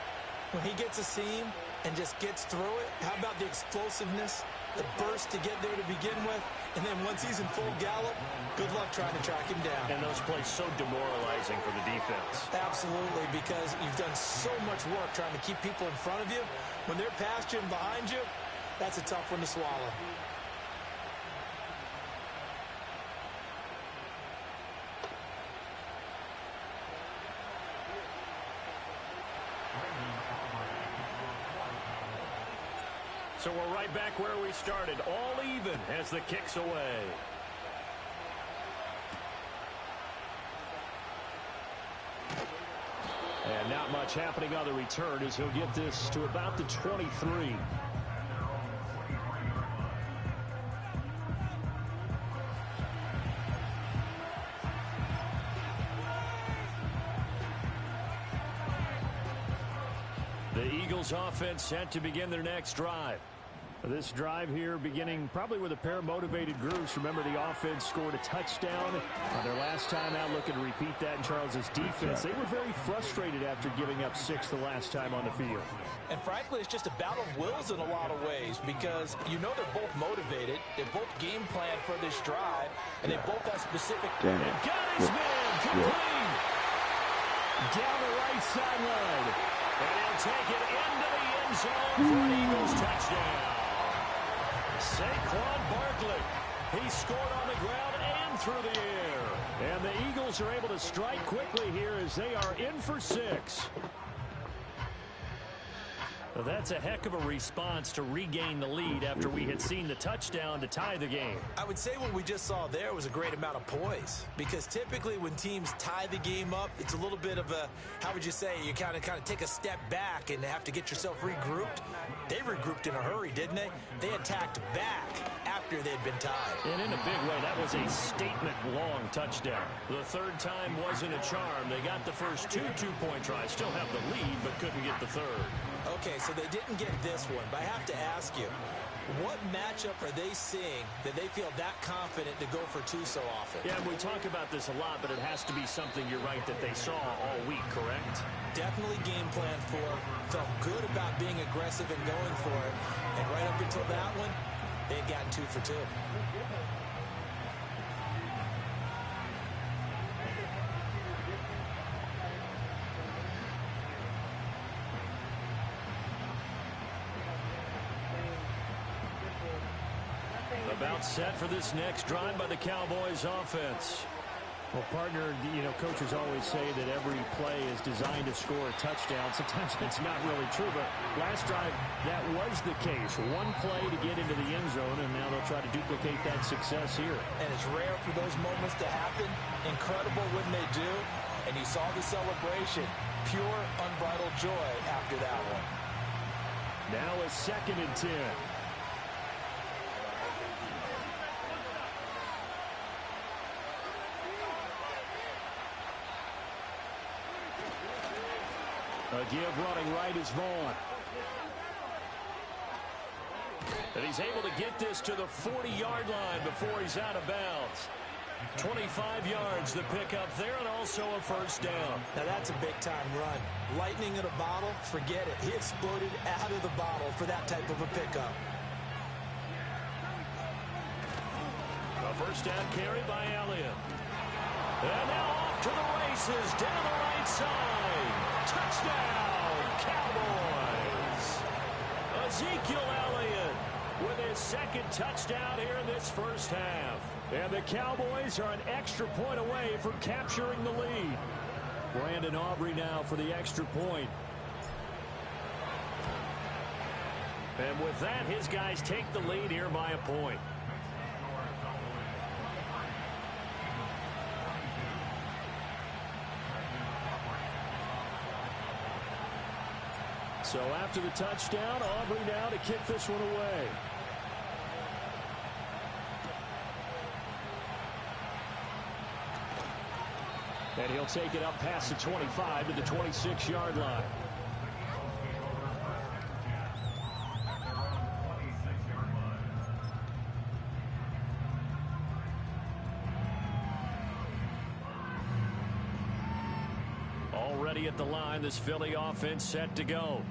When he gets a seam and just gets through it, how about the explosiveness, the burst to get there to begin with, and then once he's in full gallop, good luck trying to track him down. And those plays so demoralizing for the defense. Absolutely, because you've done so much work trying to keep people in front of you. When they're past you and behind you, that's a tough one to swallow. So we're right back where we started, all even as the kick's away. And not much happening on the return as he'll get this to about the 23. The Eagles offense set to begin their next drive. This drive here beginning probably with a pair of motivated groups. Remember, the offense scored a touchdown on their last time out. Looking to repeat that in Charles's defense. They were very frustrated after giving up 6 the last time on the field. And frankly, it's just a battle of wills in a lot of ways, because you know they're both motivated. They both game plan for this drive, and they both have specific... And got his man complete. Down the right sideline. And he'll take it into the end zone for an Eagles touchdown. Saquon Barkley, he scored on the ground and through the air. And the Eagles are able to strike quickly here as they are in for 6. Well, that's a heck of a response to regain the lead after we had seen the touchdown to tie the game. I would say what we just saw there was a great amount of poise, because typically when teams tie the game up, it's a little bit of a, how would you say, you kind of take a step back and have to get yourself regrouped. They regrouped in a hurry, didn't they? They attacked back after they'd been tied. And in a big way, that was a statement-long touchdown. The third time wasn't a charm. They got the first 2 two-point tries, still have the lead, but couldn't get the third. Okay, so they didn't get this one, but I have to ask you, what matchup are they seeing that they feel that confident to go for 2 so often? Yeah, we talk about this a lot, but it has to be something, you're right, that they saw all week, correct? Definitely game plan for, felt good about being aggressive and going for it, and right up until that one, they had gotten 2 for 2. About set for this next drive by the Cowboys offense. Well, partner, coaches always say that every play is designed to score a touchdown. Sometimes that's not really true, but last drive, that was the case. One play to get into the end zone, and now they'll try to duplicate that success here. And it's rare for those moments to happen. Incredible when they do. And you saw the celebration. Pure, unbridled joy after that one. Now a 2nd and 10. A give running right is Vaughn. And he's able to get this to the 40-yard line before he's out of bounds. 25 yards the pickup there, and also a first down. Now that's a big-time run. Lightning in a bottle, forget it. He exploded out of the bottle for that type of a pickup. A first down carry by Elliott. And now off to the races, down the right side. Touchdown, Cowboys. Ezekiel Elliott with his 2nd touchdown here in this first half. And the Cowboys are an extra point away from capturing the lead. Brandon Aubrey now for the extra point. And with that, his guys take the lead here by a point. So after the touchdown, Aubrey now to kick this one away. And he'll take it up past the 25 to the 26-yard line. Already at the line, this Philly offense set to go.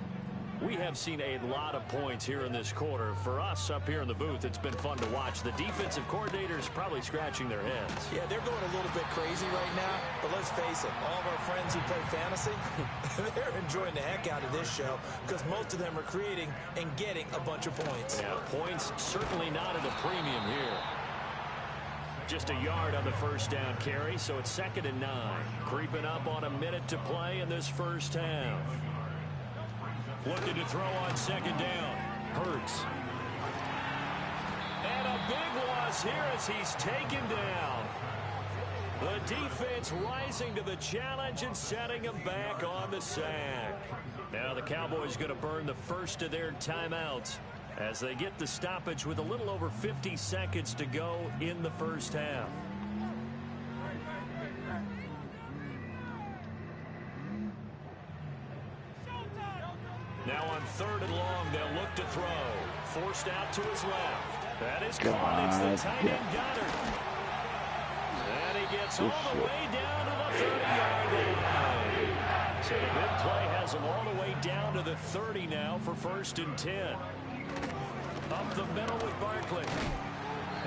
We have seen a lot of points here in this quarter. For us up here in the booth, it's been fun to watch. The defensive coordinators probably scratching their heads. Yeah, they're going a little bit crazy right now. But let's face it, all of our friends who play fantasy, they're enjoying the heck out of this show because most of them are creating and getting a bunch of points. Yeah, points certainly not at a premium here. Just a yard on the first down carry, so it's 2nd and 9. Creeping up on a minute to play in this first half. Looking to throw on 2nd down. Hurts. And a big loss here as he's taken down. The defense rising to the challenge and setting him back on the sack. Now the Cowboys going to burn the first of their timeouts as they get the stoppage with a little over 50 seconds to go in the first half. Now on 3rd and long, they'll look to throw. Forced out to his left. That is caught. It's the tight end Goddard. And he gets all the way down to the 30-yard line. So the big play has him all the way down to the 30 now for 1st and 10. Up the middle with Barkley.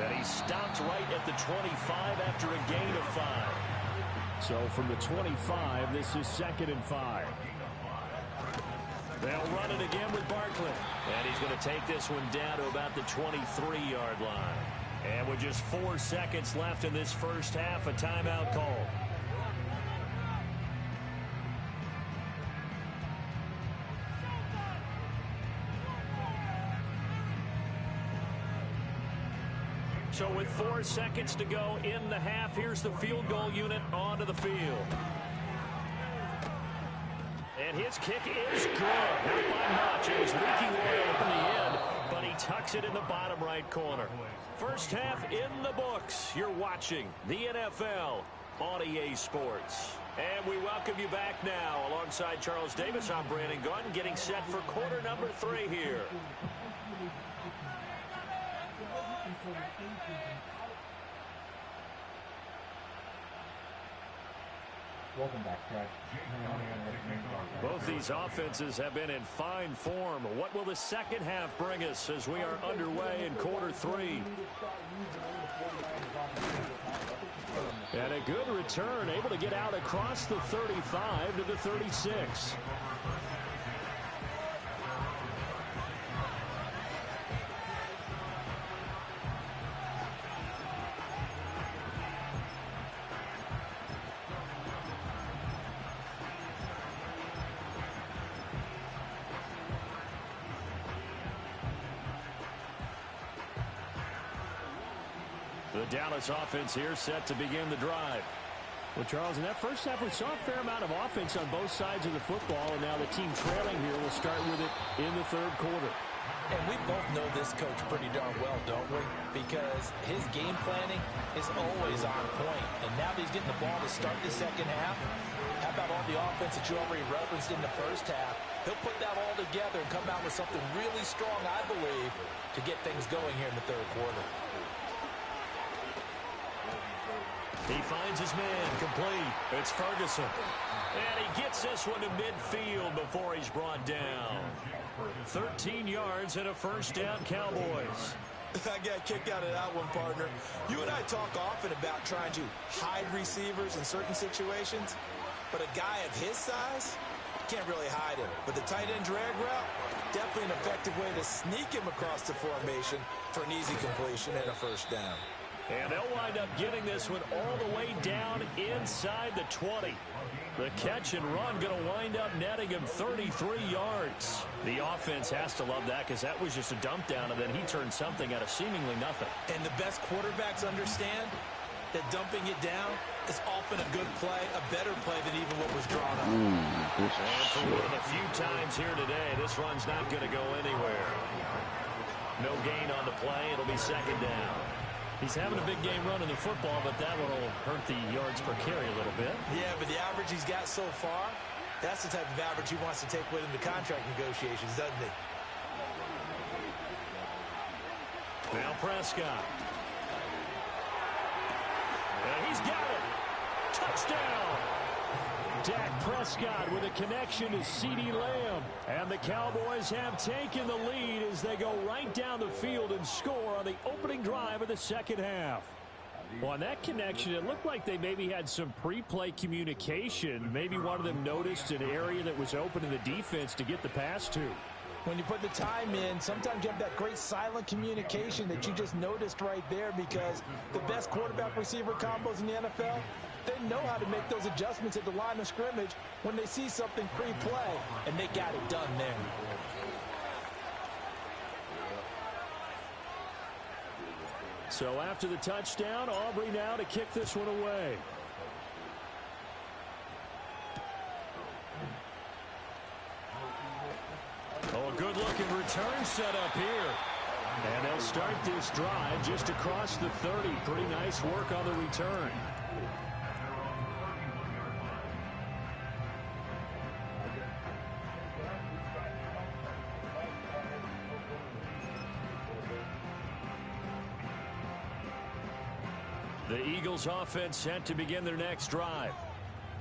And he stopped right at the 25 after a gain of 5. So from the 25, this is 2nd and 5. They'll run it again with Barkley. And he's going to take this one down to about the 23-yard line. And with just 4 seconds left in this first half, a timeout call. So with 4 seconds to go in the half, here's the field goal unit onto the field. And his kick is good. Not by much. It was leaking oil in the end, but he tucks it in the bottom right corner. First half in the books. You're watching the NFL on EA Sports. And we welcome you back now. Alongside Charles Davis, I'm Brandon Gaudin, getting set for quarter number 3 here. Welcome back, Craig. Both these offenses have been in fine form. What will the second half bring us as we are underway in quarter 3? And a good return, able to get out across the 35 to the 36. The Dallas offense here set to begin the drive. Well, Charles, in that first half, we saw a fair amount of offense on both sides of the football, and now the team trailing here will start with it in the third quarter. And we both know this coach pretty darn well, don't we? Because his game planning is always on point. And now that he's getting the ball to start the second half, how about all the offense that you already referenced in the first half? He'll put that all together and come out with something really strong, I believe, to get things going here in the third quarter. He finds his man complete. It's Ferguson. And he gets this one to midfield before he's brought down. 13 yards and a first down, Cowboys. I got a kick out of that one, partner. You and I talk often about trying to hide receivers in certain situations, but a guy of his size can't really hide him. But the tight end drag route, definitely an effective way to sneak him across the formation for an easy completion and a first down. And they'll wind up getting this one all the way down inside the 20. The catch and run going to wind up netting him 33 yards. The offense has to love that because that was just a dump down, and then he turned something out of seemingly nothing. And the best quarterbacks understand that dumping it down is often a good play, a better play than even what was drawn up. And for one of the few times here today, this run's not going to go anywhere. No gain on the play. It'll be second down. He's having a big game running the football, but that one will hurt the yards per carry a little bit. Yeah, but the average he's got so far, that's the type of average he wants to take with him to contract negotiations, doesn't he? Now Prescott. And he's got it. Touchdown. Dak Prescott with a connection to CeeDee Lamb. And the Cowboys have taken the lead as they go right down the field and score on the opening drive of the second half. Well, on that connection, it looked like they maybe had some pre-play communication. Maybe one of them noticed an area that was open in the defense to get the pass to. When you put the time in, sometimes you have that great silent communication that you just noticed right there, because the best quarterback-receiver combos in the NFL, they know how to make those adjustments at the line of scrimmage when they see something pre-play, and they got it done there. So after the touchdown, Aubrey now to kick this one away. Oh, a good-looking return set up here. And they'll start this drive just across the 30. Pretty nice work on the return. The Eagles offense set to begin their next drive.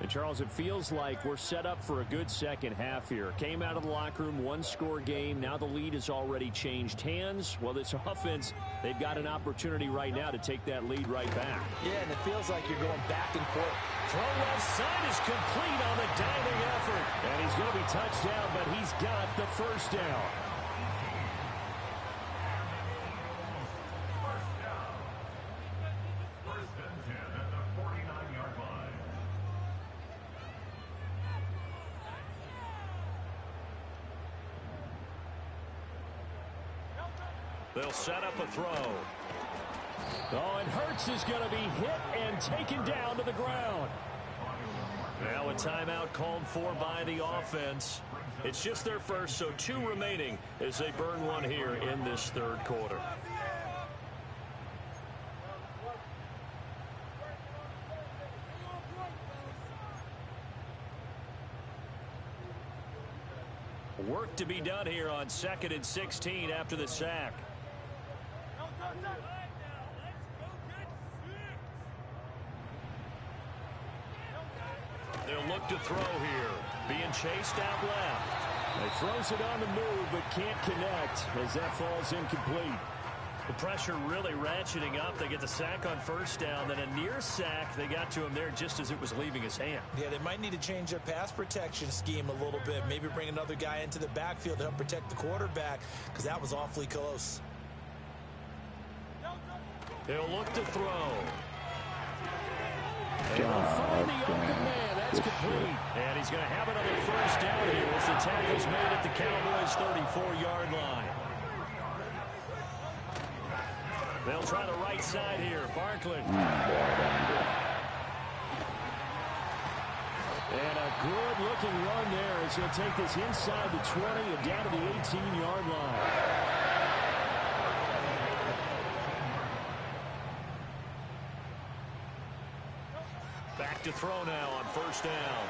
And Charles, it feels like we're set up for a good second half here. Came out of the locker room, one-score game. Now the lead has already changed hands. Well, this offense, they've got an opportunity right now to take that lead right back. Yeah, and it feels like you're going back and forth. Throw left side is complete on the diving effort. And he's going to be touched down, but he's got the first down. They'll set up a throw. Oh, and Hurts is going to be hit and taken down to the ground. Now a timeout called for by the offense. It's just their first, so 2 remaining as they burn one here in this third quarter. Work to be done here on 2nd and 16 after the sack. They'll look to throw here. Being chased out left. He throws it on the move but can't connect as that falls incomplete. The pressure really ratcheting up. They get the sack on first down. Then a near sack. They got to him there just as it was leaving his hand. Yeah, they might need to change their pass protection scheme a little bit. Maybe bring another guy into the backfield to help protect the quarterback, because that was awfully close. They'll look to throw. They'll find the open man. That's complete. And he's going to have another first down here as the tackle's made at the Cowboys' 34-yard line. They'll try the right side here. Barkley. And a good-looking run there as he'll take this inside the 20 and down to the 18-yard line. Back to throw now on first down.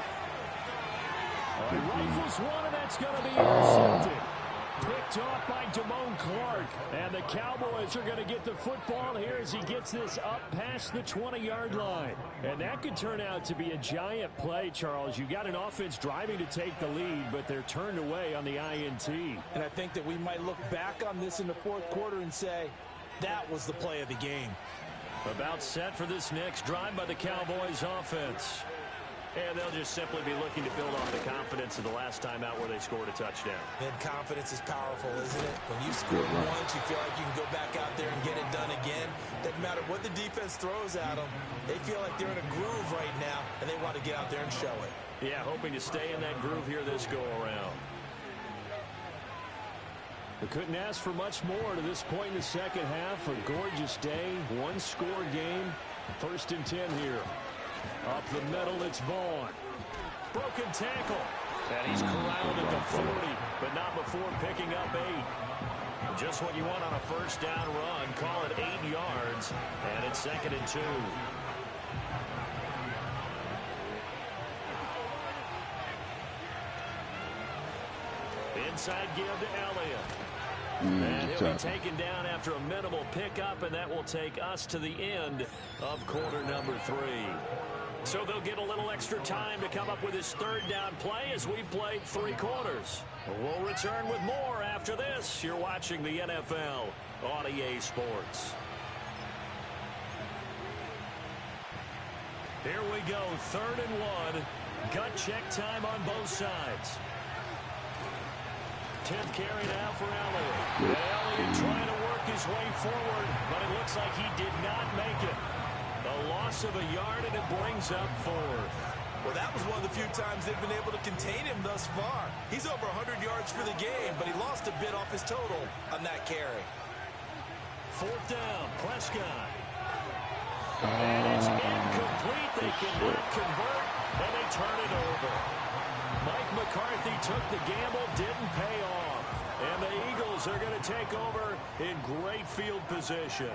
He rifles one, and that's going to be intercepted. Picked off by Damone Clark. And the Cowboys are going to get the football here as he gets this up past the 20-yard line. And that could turn out to be a giant play, Charles. You got an offense driving to take the lead, but they're turned away on the INT. And I think that we might look back on this in the fourth quarter and say, that was the play of the game. About set for this next drive by the Cowboys offense. And they'll just simply be looking to build on the confidence of the last time out where they scored a touchdown. And confidence is powerful, isn't it? When you score once, you feel like you can go back out there and get it done again. Doesn't matter what the defense throws at them. They feel like they're in a groove right now, and they want to get out there and show it. Yeah, hoping to stay in that groove here this go-around. We couldn't ask for much more to this point in the second half. A gorgeous day, one-score game. 1st and 10 here. Up the middle, it's Vaughn. Broken tackle. And he's corralled at the 40, but not before picking up 8. Just what you want on a first down run. Call it 8 yards, and it's 2nd and 2. Inside give to Elliott. And he'll be taken down after a minimal pickup, and that will take us to the end of quarter number 3. So they'll get a little extra time to come up with his 3rd down play as we've played 3 quarters. We'll return with more after this. You're watching the NFL on EA Sports. Here we go, 3rd and 1. Gut check time on both sides. 10th carry now for Elliott. Elliott trying to work his way forward, but it looks like he did not make it. A loss of a yard, and it brings up 4th. Well, that was one of the few times they've been able to contain him thus far. He's over 100 yards for the game, but he lost a bit off his total on that carry. 4th down, Prescott. And it's incomplete. They cannot convert, and they turn it over. Mike McCarthy took the gamble, didn't pay off. And the Eagles are going to take over in great field position.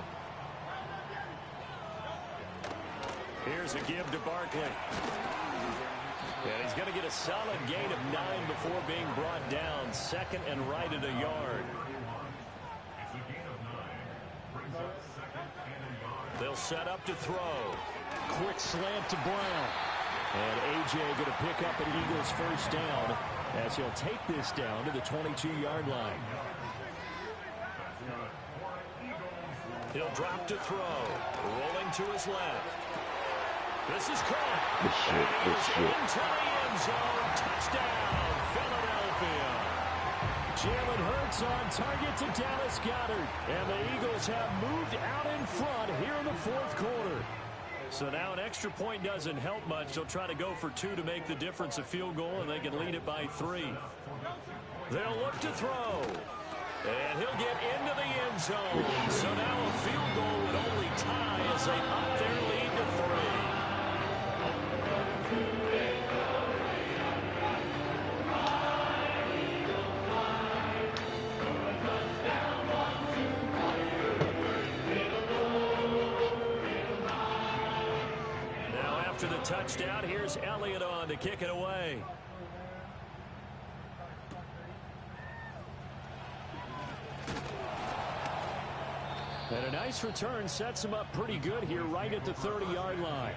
Here's a give to Barkley. And he's going to get a solid gain of 9 before being brought down. 2nd and right at a yard. They'll set up to throw. Quick slant to Brown. And A.J. going to pick up an Eagles 1st down as he'll take this down to the 22-yard line. He'll drop to throw. Rolling to his left. This is caught. Into the end zone. Touchdown, Philadelphia. Jalen Hurts on target to Dallas Goedert. And the Eagles have moved out in front here in the 4th quarter. So now an extra point doesn't help much. They'll try to go for 2 to make the difference a field goal, and they can lead it by 3. They'll look to throw. And he'll get into the end zone. So now a field goal would only tie as they up their lead to 3. After the touchdown, here's Elliott on to kick it away. And a nice return sets him up pretty good here right at the 30-yard line.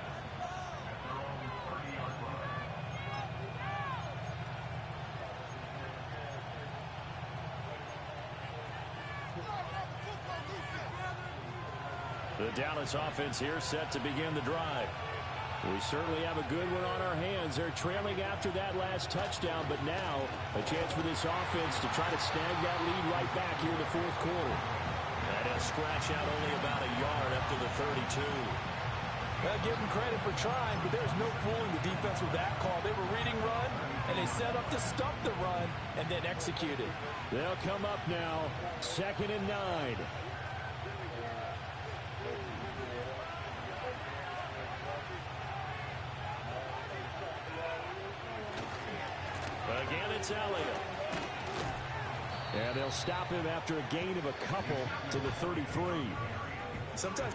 The Dallas offense here set to begin the drive. We certainly have a good one on our hands. They're trailing after that last touchdown, but now a chance for this offense to try to snag that lead right back here in the 4th quarter. And he'll scratch out only about a yard up to the 32. Well, give them credit for trying, but there's no fooling the defense with that call. They were reading run, and they set up to stop the run and then executed. They'll come up now, 2nd and 9. It's Elliott. And they'll stop him after a gain of a couple to the 33. Sometimes.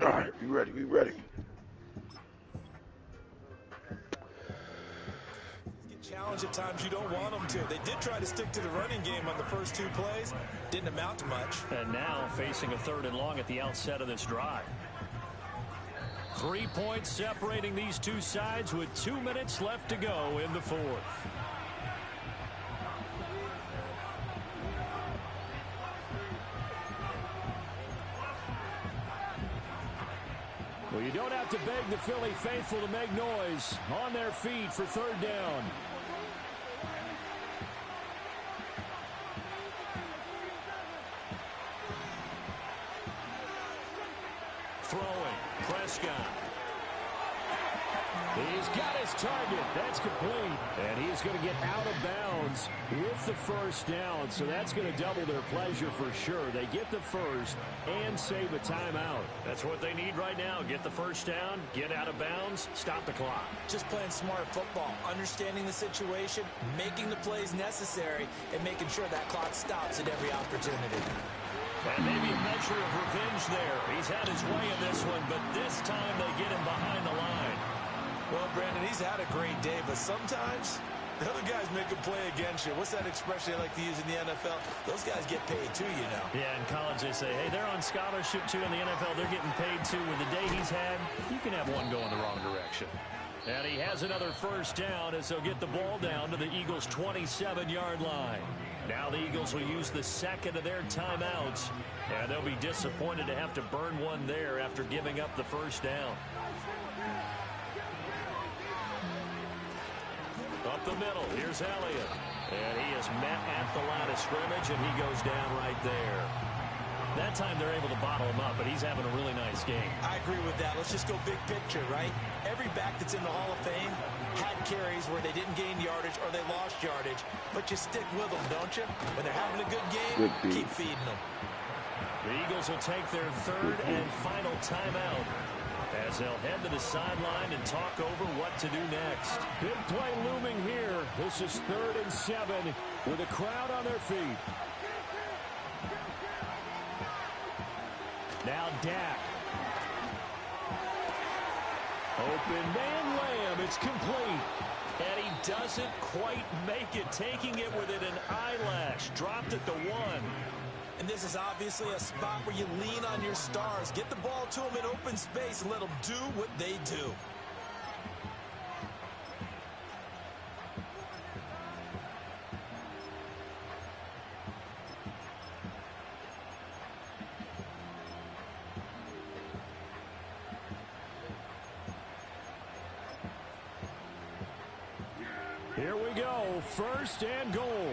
All right, we ready, we ready. Challenge at times you don't want them to. They did try to stick to the running game on the first 2 plays. Didn't amount to much. And now facing a 3rd and long at the outset of this drive. 3 points separating these two sides with 2 minutes left to go in the 4th. Well, you don't have to beg the Philly faithful to make noise. On their feet for 3rd down. Throwing, Prescott. He's got his target. That's complete. And he's going to get out of bounds with the 1st down. So that's going to double their pleasure for sure. They get the 1st and save a timeout. That's what they need right now. Get the 1st down, get out of bounds, stop the clock. Just playing smart football, understanding the situation, making the plays necessary, and making sure that clock stops at every opportunity. And maybe a measure of revenge there. He's had his way in this one, but this time they get him behind the line. Well, Brandon, he's had a great day, but sometimes the other guys make a play against you. What's that expression they like to use in the NFL? Those guys get paid too, you know. Yeah, in college they say, hey, they're on scholarship too. In the NFL, they're getting paid too. With the day he's had, you can have one going the wrong direction. And he has another 1st down as they'll get the ball down to the Eagles' 27-yard line. Now the Eagles will use the 2nd of their timeouts, and they'll be disappointed to have to burn one there after giving up the 1st down. Up the middle, here's Elliott. And he is met at the line of scrimmage, and he goes down right there. That time they're able to bottle him up, but he's having a really nice game. I agree with that. Let's just go big picture, right? Every back that's in the Hall of Fame had carries where they didn't gain yardage or they lost yardage, but you stick with them, don't you? When they're having a good game, keep feeding them. The Eagles will take their 3rd and final timeout as they'll head to the sideline and talk over what to do next. Big play looming here. This is 3rd and 7 with a crowd on their feet. Now Dak. Open man Lamb. It's complete. And he doesn't quite make it, taking it within an eyelash. Dropped at the 1. And this is obviously a spot where you lean on your stars. Get the ball to them in open space and let them do what they do. Here we go. 1st and goal.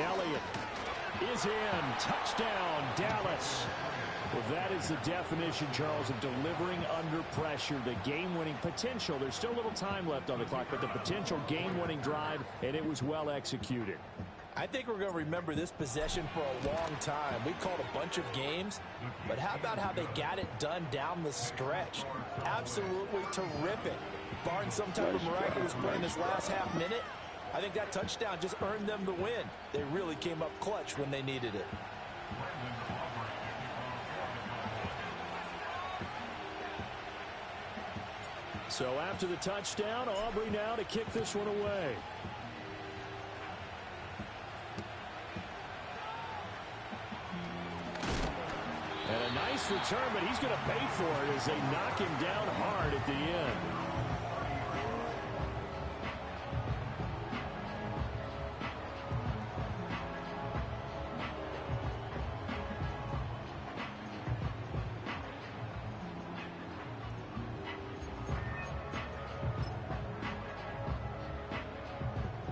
Elliott is in. Touchdown, Dallas. Well, that is the definition, Charles, of delivering under pressure. The game-winning potential. There's still a little time left on the clock, but the potential game-winning drive, and it was well executed. I think we're going to remember this possession for a long time. We called a bunch of games, but how about how they got it done down the stretch? Absolutely terrific. Barring some type of miraculous play in this last half minute, I think that touchdown just earned them the win. They really came up clutch when they needed it. So after the touchdown, Aubrey now to kick this one away. And a nice return, but he's going to pay for it as they knock him down hard at the end.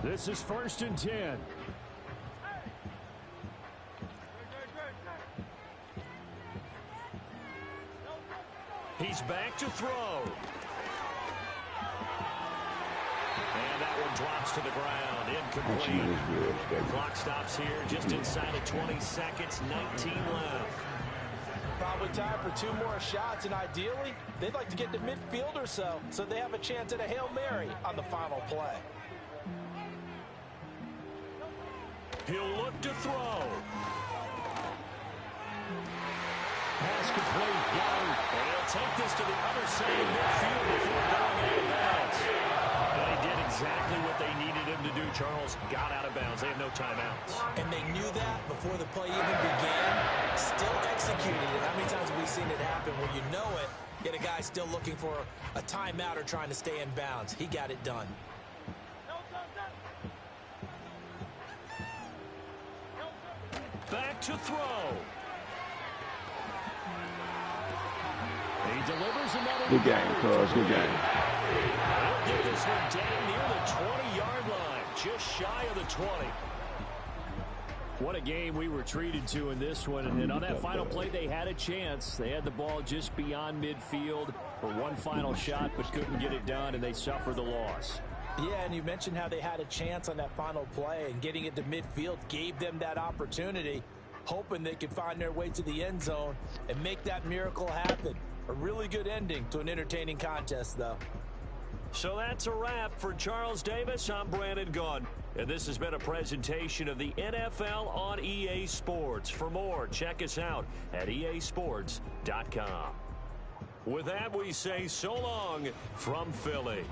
This is 1st and 10. He's back to throw. And that one drops to the ground. Incomplete. Clock stops here just inside of 20 seconds. 19 left. Probably time for 2 more shots, and ideally, they'd like to get to midfield or so they have a chance at a Hail Mary on the final play. He'll look to throw. Pass complete. Got him. And he'll take this to the other side of midfield before going out of bounds. And they did exactly what they needed him to do, Charles. Got out of bounds. They have no timeouts. And they knew that before the play even began. Still executed it. How many times have we seen it happen where you know it, yet a guy still looking for a timeout or trying to stay in bounds? He got it done. Back to throw. He delivers another. Good game, cuz. Good game. They'll get this one down near the 20-yard line, just shy of the 20. What a game we were treated to in this one. And on that final play, they had a chance. They had the ball just beyond midfield for one final shot, but couldn't get it done, and they suffered the loss. Yeah, and you mentioned how they had a chance on that final play, and getting it to midfield gave them that opportunity, hoping they could find their way to the end zone and make that miracle happen. A really good ending to an entertaining contest, though. So that's a wrap for Charles Davis. I'm Brandon Gunn, and this has been a presentation of the NFL on EA Sports. For more, check us out at easports.com. With that, we say so long from Philly.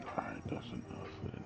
All right, that's enough for